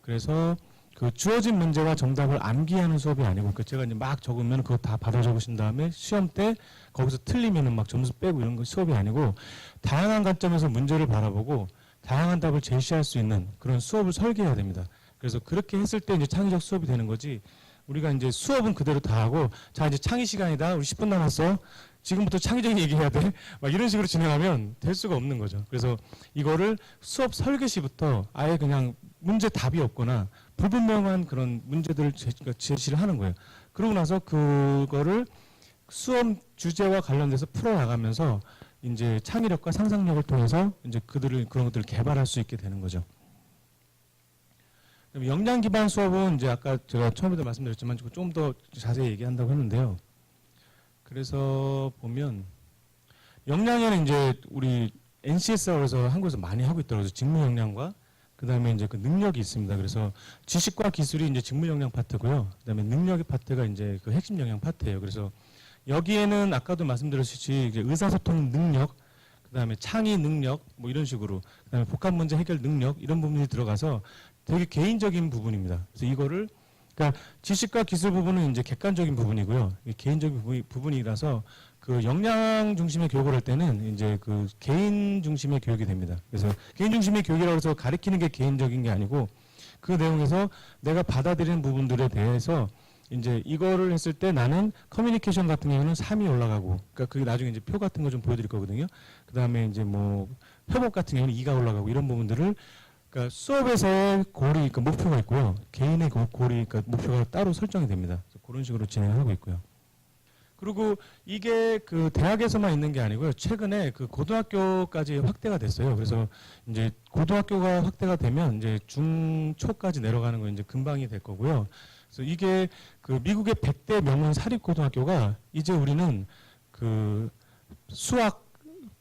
그래서 그 주어진 문제와 정답을 암기하는 수업이 아니고, 그 제가 이제 막 적으면 그거 다 받아 적으신 다음에 시험 때 거기서 틀리면은 막 점수 빼고 이런 거 수업이 아니고, 다양한 관점에서 문제를 바라보고 다양한 답을 제시할 수 있는 그런 수업을 설계해야 됩니다. 그래서 그렇게 했을 때 이제 창의적 수업이 되는 거지, 우리가 이제 수업은 그대로 다 하고, 자 이제 창의 시간이다, 우리 10분 남았어, 지금부터 창의적인 얘기해야 돼, 막 이런 식으로 진행하면 될 수가 없는 거죠. 그래서 이거를 수업 설계 시부터 아예 그냥 문제 답이 없거나 불분명한 그런 문제들을 제시를 하는 거예요. 그러고 나서 그거를 수업 주제와 관련돼서 풀어나가면서 이제 창의력과 상상력을 통해서 이제 그런 것들을 개발할 수 있게 되는 거죠. 역량 기반 수업은 이제 아까 제가 처음에도 말씀드렸지만 좀 더 자세히 얘기한다고 했는데요. 그래서 보면 역량에는 이제 우리 NCS라고 해서 한국에서 많이 하고 있더라고요. 직무 역량과 그다음에 이제 그 능력이 있습니다. 그래서 지식과 기술이 이제 직무 역량 파트고요. 그다음에 능력의 파트가 이제 그 핵심 역량 파트예요. 그래서 여기에는 아까도 말씀드렸듯이 이제 의사소통 능력, 그다음에 창의 능력 뭐 이런 식으로, 그다음에 복합 문제 해결 능력 이런 부분이 들어가서 되게 개인적인 부분입니다. 그래서 이거를, 그러니까 지식과 기술 부분은 이제 객관적인 부분이고요. 개인적인 부분이라서 그 역량 중심의 교육을 할 때는 이제 그 개인 중심의 교육이 됩니다. 그래서 개인 중심의 교육이라고 해서 가르치는 게 개인적인 게 아니고, 그 내용에서 내가 받아들이는 부분들에 대해서 이제 이거를 했을 때 나는 커뮤니케이션 같은 경우는 3이 올라가고, 그러니까 그게 나중에 이제 표 같은 거 좀 보여드릴 거거든요. 그 다음에 이제 뭐 회복 같은 경우는 2가 올라가고 이런 부분들을 그러니까 수업에서의 고리, 그러니까 목표가 있고요. 개인의 고리, 그러니까 목표가 따로 설정이 됩니다. 그런 식으로 진행하고 있고요. 그리고 이게 그 대학에서만 있는 게 아니고요. 최근에 그 고등학교까지 확대가 됐어요. 그래서 이제 고등학교가 확대가 되면 이제 중초까지 내려가는 거 이제 금방이 될 거고요. 그래서 이게 그 미국의 100대 명문 사립고등학교가 이제 우리는 그 수학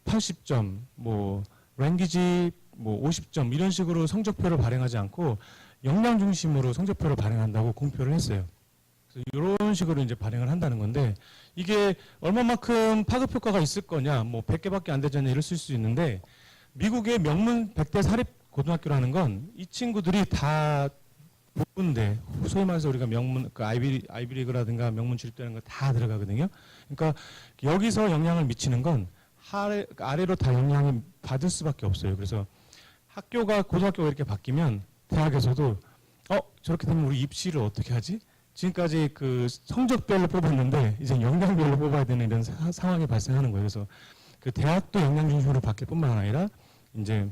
80점, 뭐 랭귀지 뭐 50점 이런 식으로 성적표를 발행하지 않고 역량 중심으로 성적표를 발행한다고 공표를 했어요. 그래서 이런 식으로 이제 발행을 한다는 건데 이게 얼마만큼 파급 효과가 있을 거냐, 뭐 100개밖에 안 되잖냐 이럴 수 있는데 미국의 명문 100대 사립 고등학교라는 건 이 친구들이 다 모른데 소위 말해서 우리가 명문 그 아이비리그라든가 명문 출입되는 거 다 들어가거든요. 그러니까 여기서 영향을 미치는 건 아래로 다 영향을 받을 수밖에 없어요. 그래서 학교가 고등학교가 이렇게 바뀌면 대학에서도 저렇게 되면 우리 입시를 어떻게 하지? 지금까지 그 성적별로 뽑았는데 이제 역량별로 뽑아야 되는 이런 상황이 발생하는 거예요. 그래서 그 대학도 역량 중심으로 바뀔 뿐만 아니라 이제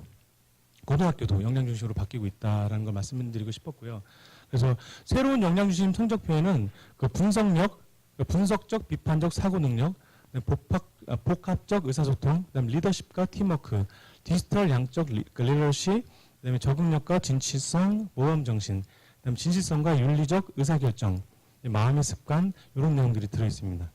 고등학교도 역량 중심으로 바뀌고 있다라는 걸 말씀드리고 싶었고요. 그래서 새로운 역량 중심 성적표에는 그 분석력, 분석적 비판적 사고 능력, 복합적 의사소통, 그다음 리더십과 팀워크, 디지털 양적 리더십, 그다음에 적응력과 진취성, 모험 정신, 그다음 진실성과 윤리적 의사결정, 마음의 습관 이런 내용들이 들어 있습니다.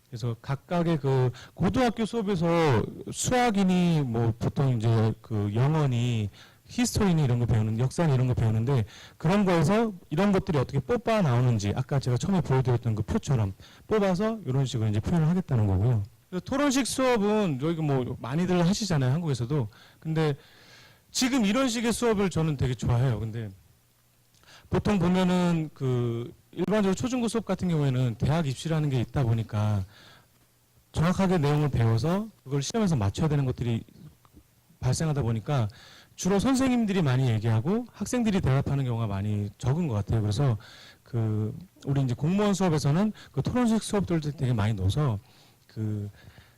그래서 각각의 그 고등학교 수업에서 수학이니 뭐 보통 이제 그 영어니 히스토리니 이런 거 배우는 역사니 이런 거 배우는데 그런 거에서 이런 것들이 어떻게 뽑아 나오는지 아까 제가 처음에 보여드렸던 그 표처럼 뽑아서 이런 식으로 이제 표현을 하겠다는 거고요. 토론식 수업은 여기 뭐 많이들 하시잖아요, 한국에서도. 근데 지금 이런 식의 수업을 저는 되게 좋아해요. 근데 보통 보면은 그 일반적으로 초중고 수업 같은 경우에는 대학 입시라는 게 있다 보니까 정확하게 내용을 배워서 그걸 시험에서 맞춰야 되는 것들이 발생하다 보니까 주로 선생님들이 많이 얘기하고 학생들이 대답하는 경우가 많이 적은 것 같아요. 그래서 그 우리 이제 공무원 수업에서는 그 토론식 수업들도 되게 많이 넣어서 그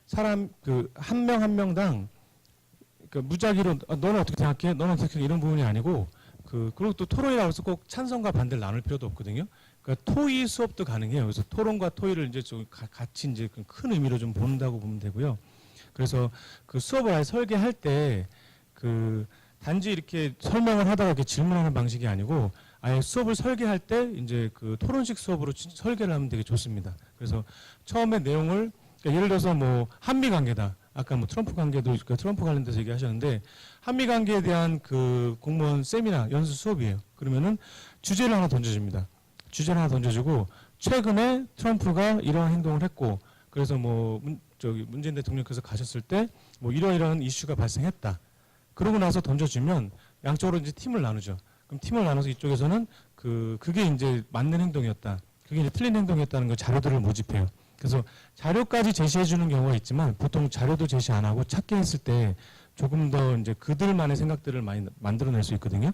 사람 그 한 명 한 명당 그 무작위로 너는 어떻게 생각해? 너는 어떻게 생각해? 이런 부분이 아니고 그리고 또 토론이라고 해서 꼭 찬성과 반대를 나눌 필요도 없거든요. 그러니까 토의 수업도 가능해요. 그래서 토론과 토의를 이제 좀 같이 이제 큰 의미로 좀 본다고 보면 되고요. 그래서 그 수업을 아예 설계할 때 그 단지 이렇게 설명을 하다가 이렇게 질문하는 방식이 아니고 아예 수업을 설계할 때 이제 그 토론식 수업으로 설계를 하면 되게 좋습니다. 그래서 처음에 내용을 그러니까 예를 들어서 뭐 한미 관계다. 아까 뭐 트럼프 관계도 그러니까 트럼프 관련돼서 얘기하셨는데 한미 관계에 대한 그 공무원 세미나 연수 수업이에요. 그러면은 주제를 하나 던져줍니다. 주제를 하나 던져주고 최근에 트럼프가 이러한 행동을 했고 그래서 뭐 문재인 대통령께서 가셨을 때 뭐 이러이러한 이슈가 발생했다. 그러고 나서 던져주면 양쪽으로 이제 팀을 나누죠. 그럼 팀을 나눠서 이쪽에서는 그게 이제 맞는 행동이었다. 그게 이제 틀린 행동이었다는 걸 자료들을 모집해요. 그래서 자료까지 제시해 주는 경우가 있지만 보통 자료도 제시 안 하고 찾게 했을 때 조금 더 이제 그들만의 생각들을 많이 만들어낼 수 있거든요.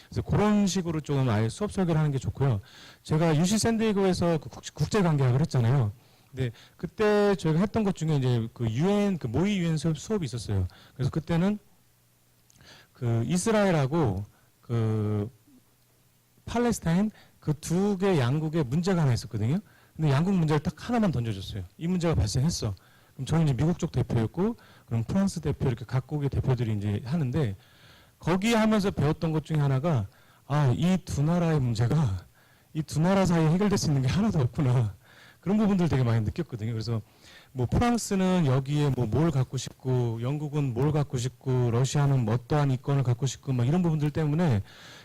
그래서 그런 식으로 좀 아예 수업 설계를 하는 게 좋고요. 제가 UC 샌디에이고에서 그 국제관계학을 했잖아요. 근데 그때 저희가 했던 것 중에 이제 그 UN 그 모의 UN 수업이 있었어요. 그래서 그때는 그 이스라엘하고 그 팔레스타인 그 두 개 양국에 문제가 하나 있었거든요. 근데 양국 문제를 딱 하나만 던져줬어요. 이 문제가 발생했어. 그럼 저는 이제 미국 쪽 대표였고, 그럼 프랑스 대표 이렇게 각국의 대표들이 이제 하는데 거기 하면서 배웠던 것 중에 하나가 이 두 나라의 문제가 이 두 나라 사이에 해결될 수 있는 게 하나도 없구나. 그런 부분들 되게 많이 느꼈거든요. 그래서 뭐 프랑스는 여기에 뭐 뭘 갖고 싶고 영국은 뭘 갖고 싶고 러시아는 뭐 어떠한 이권을 갖고 싶고 막 이런 부분들 때문에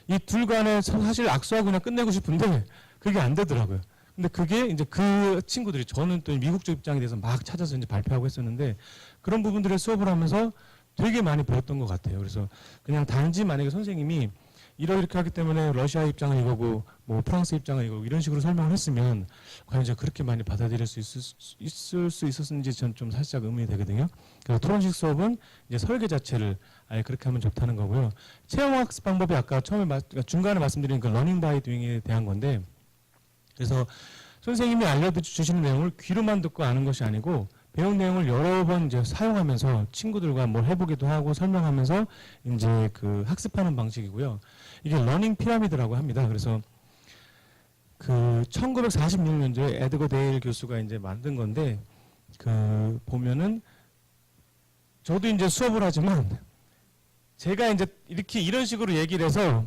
이 둘 간에 사실 악수하고 그냥 끝내고 싶은데 그게 안 되더라고요. 근데 그게 이제 그 친구들이 저는 또 미국 쪽 입장에 대해서 막 찾아서 이제 발표하고 했었는데 그런 부분들의 수업을 하면서 되게 많이 배웠던 것 같아요. 그래서 그냥 단지 만약에 선생님이 이렇게 하기 때문에 러시아 입장은 이거고 뭐 프랑스 입장은 이거고 이런 식으로 설명을 했으면 과연 제가 그렇게 많이 받아들일 수 있을 수 있었는지 전 좀 살짝 의문이 되거든요. 그래서 토론식 수업은 이제 설계 자체를 아예 그렇게 하면 좋다는 거고요. 체험학습 방법이 아까 처음에 중간에 말씀드린 그 러닝 바이 도잉에 대한 건데 그래서 선생님이 알려주시는 내용을 귀로만 듣고 아는 것이 아니고 배운 내용을 여러 번 이제 사용하면서 친구들과 뭘 해보기도 하고 설명하면서 이제 그 학습하는 방식이고요. 이게 러닝 피라미드라고 합니다. 그래서 그 1946년도에 에드거 데일 교수가 이제 만든 건데 그 보면은 저도 이제 수업을 하지만 제가 이제 이렇게 이런 식으로 얘기를 해서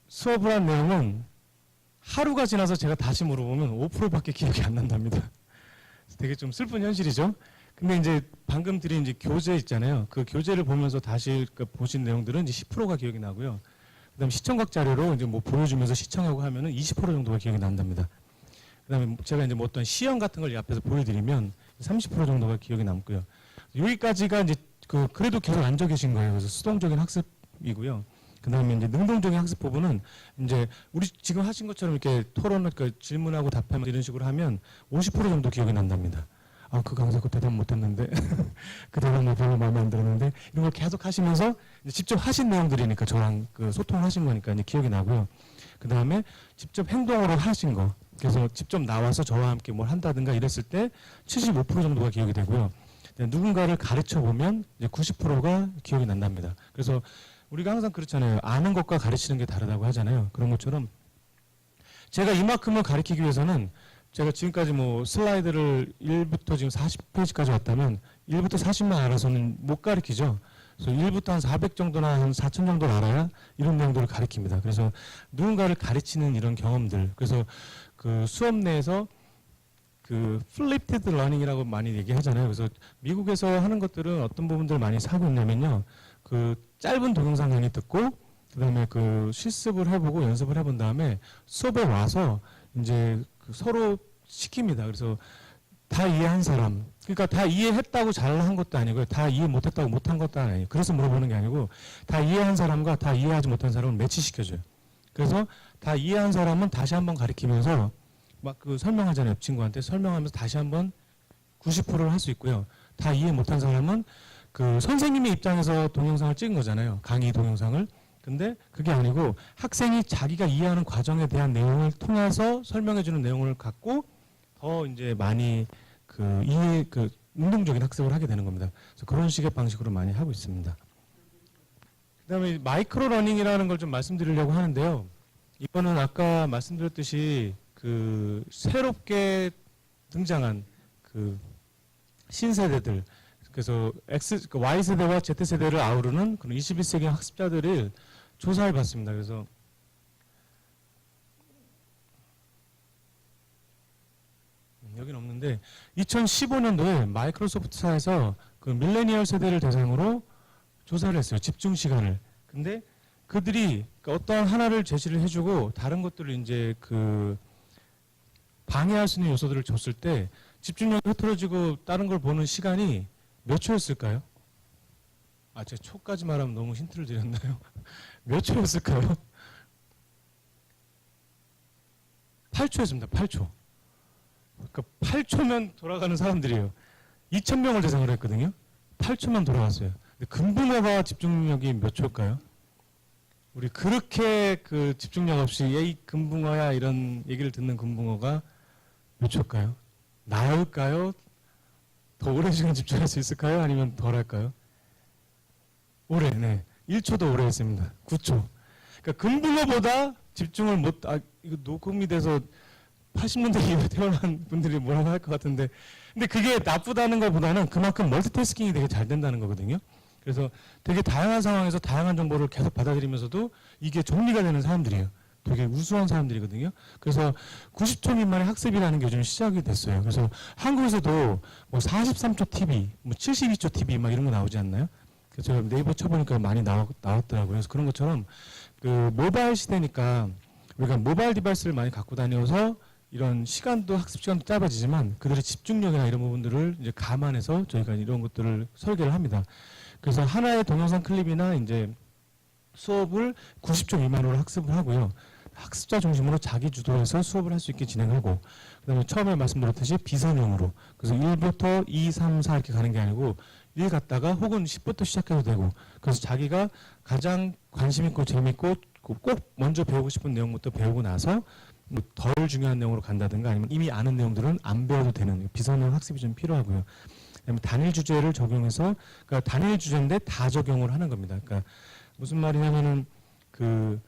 수업을 한 내용은 하루가 지나서 제가 다시 물어보면 5%밖에 기억이 안 난답니다. 되게 좀 슬픈 현실이죠. 근데 이제 방금 드린 이제 교재 있잖아요. 그 교재를 보면서 다시 그 보신 내용들은 이제 10%가 기억이 나고요. 그다음에 시청각 자료로 이제 뭐 보여주면서 시청하고 하면은 20% 정도가 기억이 난답니다. 그다음에 제가 이제 뭐 어떤 시험 같은 걸 이 앞에서 보여드리면 30% 정도가 기억이 남고요. 여기까지가 이제 그래도 계속 앉아 계신 거예요. 그래서 수동적인 학습이고요. 그다음에 이제 능동적인 학습 부분은 이제 우리 지금 하신 것처럼 이렇게 토론을 질문하고 답하면 이런 식으로 하면 50% 정도 기억이 난답니다. 아, 그 강사 그 대답 못했는데 그 대답 뭐 별로 마음에 안 들었는데 이런 걸 계속 하시면서 이제 직접 하신 내용들이니까 저랑 그 소통을 하신 거니까 이제 기억이 나고요. 그다음에 직접 행동으로 하신 거. 그래서 직접 나와서 저와 함께 뭘 한다든가 이랬을 때 75% 정도가 기억이 되고요. 누군가를 가르쳐 보면 이제 90%가 기억이 난답니다. 그래서 우리가 항상 그렇잖아요. 아는 것과 가르치는 게 다르다고 하잖아요. 그런 것처럼 제가 이만큼을 가르치기 위해서는 제가 지금까지 뭐 슬라이드를 1부터 지금 40페이지까지 왔다면 1부터 40만 알아서는 못 가르치죠. 그래서 1부터 한 400 정도나 한 4천 정도를 알아야 이런 내용들을 가르칩니다. 그래서 누군가를 가르치는 이런 경험들. 그래서 그 수업 내에서 그 플립티드 러닝이라고 많이 얘기하잖아요. 그래서 미국에서 하는 것들은 어떤 부분들을 많이 사고 있냐면요. 그 짧은 동영상 강의 듣고 그다음에 그 실습을 해보고 연습을 해본 다음에 수업에 와서 이제 그 서로 시킵니다. 그래서 다 이해한 사람, 그러니까 다 이해했다고 잘한 것도 아니고요. 다 이해 못했다고 못한 것도 아니에요. 그래서 물어보는 게 아니고 다 이해한 사람과 다 이해하지 못한 사람을 매치시켜줘요. 그래서 다 이해한 사람은 다시 한번 가르치면서 막 그 설명하잖아요. 옆 친구한테 설명하면서 다시 한번 90%를 할 수 있고요. 다 이해 못한 사람은 그 선생님의 입장에서 동영상을 찍은 거잖아요. 강의 동영상을. 근데 그게 아니고 학생이 자기가 이해하는 과정에 대한 내용을 통해서 설명해 주는 내용을 갖고 더 이제 많이 그 이해 그 능동적인 학습을 하게 되는 겁니다. 그래서 그런 식의 방식으로 많이 하고 있습니다. 그다음에 마이크로 러닝이라는 걸 좀 말씀드리려고 하는데요. 이거는 아까 말씀드렸듯이 그 새롭게 등장한 그 신세대들, 그래서 Y세대와 Z세대를 아우르는 그런 21세기 학습자들을 조사해 봤습니다. 그래서 여기는 없는데 2015년도에 마이크로소프트사에서 그 밀레니얼 세대를 대상으로 조사를 했어요. 집중 시간을. 근데 그들이 어떤 하나를 제시를 해주고 다른 것들을 이제 그 방해할 수 있는 요소들을 줬을 때 집중력이 흐트러지고 다른 걸 보는 시간이 몇 초였을까요? 아, 제가 초까지 말하면 너무 힌트를 드렸나요? 몇 초였을까요? 8초였습니다. 8초. 그러니까 8초면 돌아가는 사람들이에요. 2,000명을 대상으로 했거든요. 8초만 돌아갔어요. 근데 금붕어가 집중력이 몇 초일까요? 우리 그렇게 그 집중력 없이 에이 금붕어야 이런 얘기를 듣는 금붕어가 몇 초일까요? 나을까요? 더 오랜 시간 집중할 수 있을까요? 아니면 덜 할까요? 오래, 네. 1초도 오래 했습니다. 9초. 그러니까 금붕어보다 집중을 못, 이거 녹음이 돼서 80년대 이후에 태어난 분들이 뭐라고 할 것 같은데. 근데 그게 나쁘다는 것보다는 그만큼 멀티태스킹이 되게 잘 된다는 거거든요. 그래서 되게 다양한 상황에서 다양한 정보를 계속 받아들이면서도 이게 정리가 되는 사람들이에요. 되게 우수한 사람들이거든요. 그래서 90초 미만의 학습이라는 게 요즘 시작이 됐어요. 그래서 한국에서도 뭐 43초 TV, 뭐 72초 TV 막 이런 거 나오지 않나요? 그래서 제가 네이버 쳐보니까 많이 나왔더라고요. 그래서 그런 것처럼 그 모바일 시대니까 우리가 모바일 디바이스를 많이 갖고 다녀서 이런 시간도 학습 시간도 짧아지지만 그들의 집중력이나 이런 부분들을 이제 감안해서 저희가 이런 것들을 설계를 합니다. 그래서 하나의 동영상 클립이나 이제 수업을 90초 미만으로 학습을 하고요. 학습자 중심으로 자기 주도해서 수업을 할 수 있게 진행하고, 그다음에 처음에 말씀드렸듯이 비선형으로, 그래서 1부터 2, 3, 4 이렇게 가는 게 아니고 1 갔다가 혹은 10부터 시작해도 되고, 그래서 자기가 가장 관심 있고 재밌고 꼭 먼저 배우고 싶은 내용부터 배우고 나서 덜 중요한 내용으로 간다든가 아니면 이미 아는 내용들은 안 배워도 되는 비선형 학습이 좀 필요하고요. 그다음에 단일 주제를 적용해서 그러니까 단일 주제인데 다 적용을 하는 겁니다. 그러니까 무슨 말이냐면은 그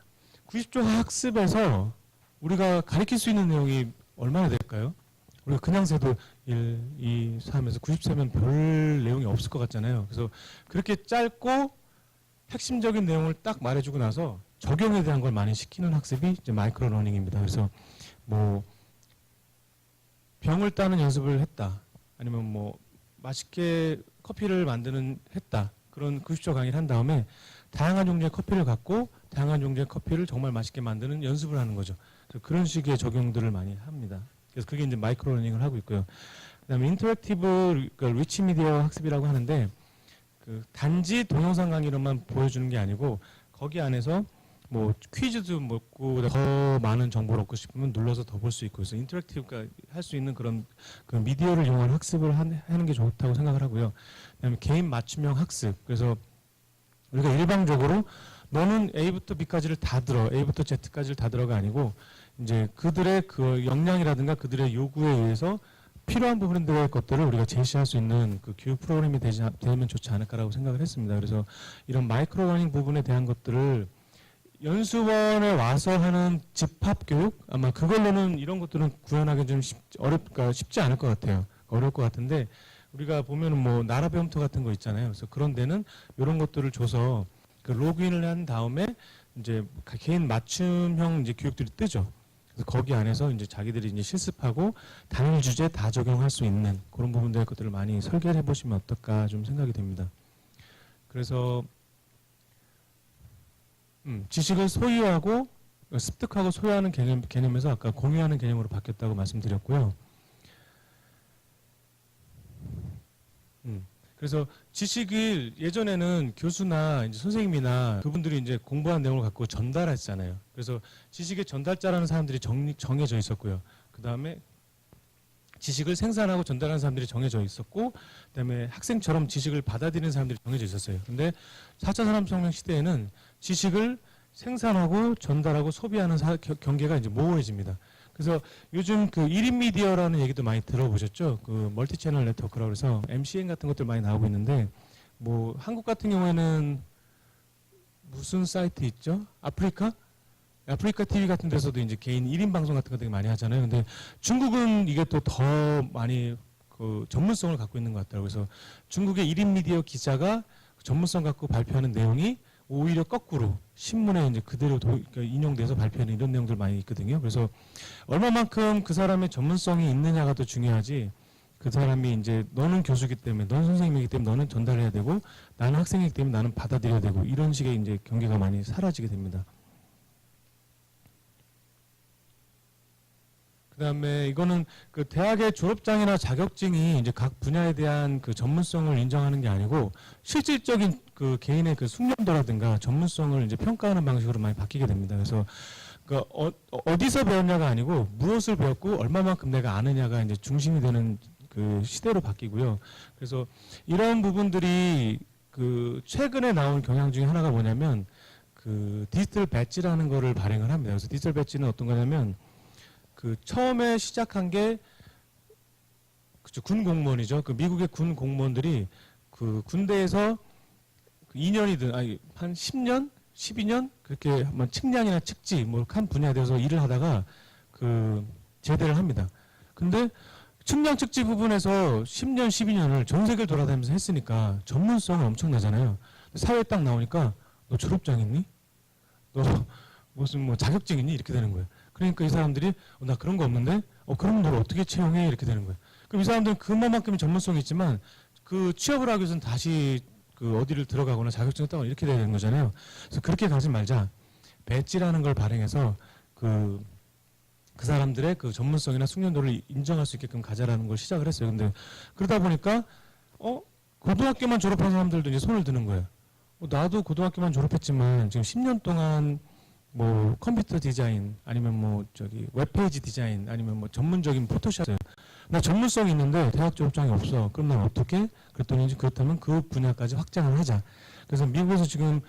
90조 학습에서 우리가 가르칠 수 있는 내용이 얼마나 될까요? 우리가 그냥 세도 1, 2, 3에서 90세면 별 내용이 없을 것 같잖아요. 그래서 그렇게 짧고 핵심적인 내용을 딱 말해주고 나서 적용에 대한 걸 많이 시키는 학습이 이제 마이크로 러닝입니다. 그래서 뭐 병을 따는 연습을 했다. 아니면 뭐 맛있게 커피를 만드는 했다. 그런 90조 강의를 한 다음에 다양한 종류의 커피를 갖고 다양한 종류의 커피를 정말 맛있게 만드는 연습을 하는 거죠. 그래서 그런 식의 적용들을 많이 합니다. 그래서 그게 이제 마이크로 러닝을 하고 있고요. 그다음에 인터랙티브 리치 미디어 학습이라고 하는데 그 단지 동영상 강의로만 보여주는 게 아니고 거기 안에서 뭐 퀴즈도 먹고 더 많은 정보를 얻고 싶으면 눌러서 더 볼 수 있고 그래서 인터랙티브가 할 수 있는 그런 그 미디어를 이용한 학습을 하는 게 좋다고 생각을 하고요. 그다음에 개인 맞춤형 학습. 그래서 우리가 일방적으로 너는 A부터 B까지를 다 들어, A부터 Z까지를 다 들어가 아니고 이제 그들의 그 역량이라든가 그들의 요구에 의해서 필요한 부분들의 것들을 우리가 제시할 수 있는 그 교육 프로그램이 되면 좋지 않을까라고 생각을 했습니다. 그래서 이런 마이크로 러닝 부분에 대한 것들을 연수원에 와서 하는 집합 교육 아마 그걸로는 이런 것들은 구현하기 좀 쉽지 않을 것 같아요. 어려울 것 같은데 우리가 보면은 뭐 나라 배움터 같은 거 있잖아요. 그래서 그런 데는 이런 것들을 줘서 그 로그인을 한 다음에 이제 개인 맞춤형 이제 교육들이 뜨죠. 그래서 거기 안에서 이제 자기들이 이제 실습하고 단일 주제 다 적용할 수 있는 그런 부분들의 것들을 많이 설계를 해보시면 어떨까 좀 생각이 됩니다. 그래서 지식을 소유하고 습득하고 소유하는 개념에서 아까 공유하는 개념으로 바뀌었다고 말씀드렸고요. 그래서 지식을 예전에는 교수나 이제 선생님이나 그분들이 이제 공부한 내용을 갖고 전달했잖아요. 그래서 지식의 전달자라는 사람들이 정해져 있었고요. 그 다음에 지식을 생산하고 전달하는 사람들이 정해져 있었고, 그 다음에 학생처럼 지식을 받아들이는 사람들이 정해져 있었어요. 근데 4차 산업혁명 시대에는 지식을 생산하고 전달하고 소비하는 경계가 이제 모호해집니다. 그래서 요즘 그 1인 미디어라는 얘기도 많이 들어보셨죠? 그 멀티 채널 네트워크라고 해서 MCN 같은 것들 많이 나오고 있는데, 뭐 한국 같은 경우에는 무슨 사이트 있죠? 아프리카 TV 같은 데서도 이제 개인 1인 방송 같은 거 되게 많이 하잖아요. 근데 중국은 이게 또 더 많이 그 전문성을 갖고 있는 것 같더라고요. 그래서 중국의 1인 미디어 기자가 전문성 갖고 발표하는 내용이 오히려 거꾸로 신문에 이제 그대로 그러니까 인용돼서 발표하는 이런 내용들 많이 있거든요. 그래서 얼마만큼 그 사람의 전문성이 있느냐가 더 중요하지. 그 사람이 이제 너는 교수이기 때문에, 너는 선생님이기 때문에 너는 전달해야 되고, 나는 학생이기 때문에 나는 받아들여야 되고, 이런 식의 이제 경계가 많이 사라지게 됩니다. 그다음에 이거는 그 대학의 졸업장이나 자격증이 이제 각 분야에 대한 그 전문성을 인정하는 게 아니고 실질적인 그 개인의 그 숙련도라든가 전문성을 이제 평가하는 방식으로 많이 바뀌게 됩니다. 그래서 그 어디서 배웠냐가 아니고 무엇을 배웠고 얼마만큼 내가 아느냐가 이제 중심이 되는 그 시대로 바뀌고요. 그래서 이런 부분들이 그 최근에 나온 경향 중에 하나가 뭐냐면 그 디지털 배지라는 거를 발행을 합니다. 그래서 디지털 배지는 어떤 거냐면 그 처음에 시작한 게 그쵸, 군 공무원이죠. 그 미국의 군 공무원들이 그 군대에서 2년이든 아니 한 10년, 12년 그렇게 뭐 측량이나 측지 뭐 한 분야에 대해서 일을 하다가 그 제대를 합니다. 근데 측량 측지 부분에서 10년, 12년을 전 세계를 돌아다니면서 했으니까 전문성은 엄청나잖아요. 사회에 딱 나오니까 너 졸업장 있니? 너 무슨 뭐 자격증 있니? 이렇게 되는 거예요. 그러니까 이 사람들이 나 그런 거 없는데 그럼 널 어떻게 채용해? 이렇게 되는 거예요. 그럼 이 사람들은 그만큼의 전문성이 있지만 그 취업을 하기 위해서는 다시 그 어디를 들어가거나 자격증을 따거나 이렇게 돼야 되는 거잖아요. 그래서 그렇게 가지 말자. 배지라는 걸 발행해서 그 사람들의 그 전문성이나 숙련도를 인정할 수 있게끔 가자라는 걸 시작을 했어요. 근데 그러다 보니까 고등학교만 졸업한 사람들도 이제 손을 드는 거예요. 나도 고등학교만 졸업했지만 지금 10년 동안 뭐 컴퓨터 디자인 아니면 뭐 저기 웹페이지 디자인 아니면 뭐 전문적인 포토샵 나 전문성이 있는데 대학 졸업장이 없어. 그럼 난 어떻게? 그랬더니 이제 그렇다면 그 분야까지 확장을 하자. 그래서 미국에서 지금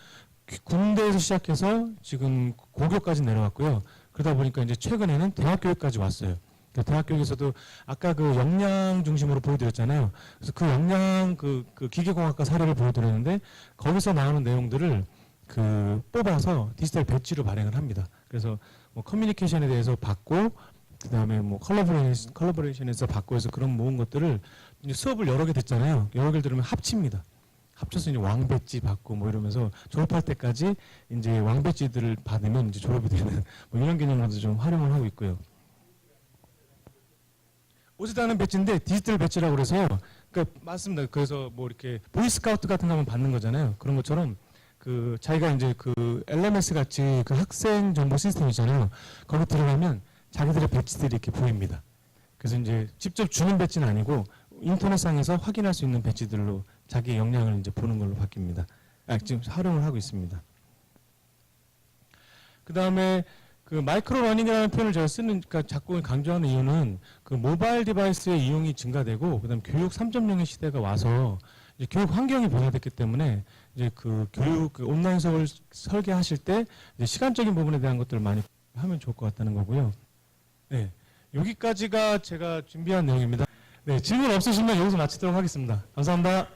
군대에서 시작해서 지금 고교까지 내려왔고요. 그래서 그러다 보니까 이제 최근에는 대학 교육까지 왔어요. 그 대학 교육에서도 아까 그 역량 중심으로 보여드렸잖아요. 그래서 그 역량 그 기계공학과 사례를 보여드렸는데 거기서 나오는 내용들을 그 뽑아서 디지털 배지로 발행을 합니다. 그래서 뭐 커뮤니케이션에 대해서 받고 그다음에 뭐 컬러버레이션에서 받고 해서 그런 모은 것들을 이제 수업을 여러 개 듣잖아요. 여러 개를 들으면 합칩니다. 합쳐서 이제 왕배지 받고 뭐 이러면서 졸업할 때까지 이제 왕배지들을 받으면 이제 졸업이 되는 뭐 이런 개념으로도 좀 활용을 하고 있고요. 오지도 않은 배지인데 디지털 배지라고 그래서 그러니까 맞습니다. 그래서 뭐 이렇게 보이스카우트 같은 거 하면 받는 거잖아요. 그런 것처럼 그 자기가 이제 그 LMS 같이 그 학생 정보 시스템 있잖아요. 거기 들어가면 자기들의 배지들이 이렇게 보입니다. 그래서 이제 직접 주는 배지는 아니고 인터넷상에서 확인할 수 있는 배지들로 자기 역량을 이제 보는 걸로 바뀝니다. 지금 활용을 하고 있습니다. 그 다음에 그 마이크로 러닝이라는 표현을 제가 그러니까 자꾸 강조하는 이유는 그 모바일 디바이스의 이용이 증가되고 그다음 교육 3.0의 시대가 와서 이제 교육 환경이 변화됐기 때문에 이제 그 교육 그 온라인 수업을 설계하실 때 이제 시간적인 부분에 대한 것들을 많이 하면 좋을 것 같다는 거고요. 네, 여기까지가 제가 준비한 내용입니다. 네, 질문 없으시면 여기서 마치도록 하겠습니다. 감사합니다.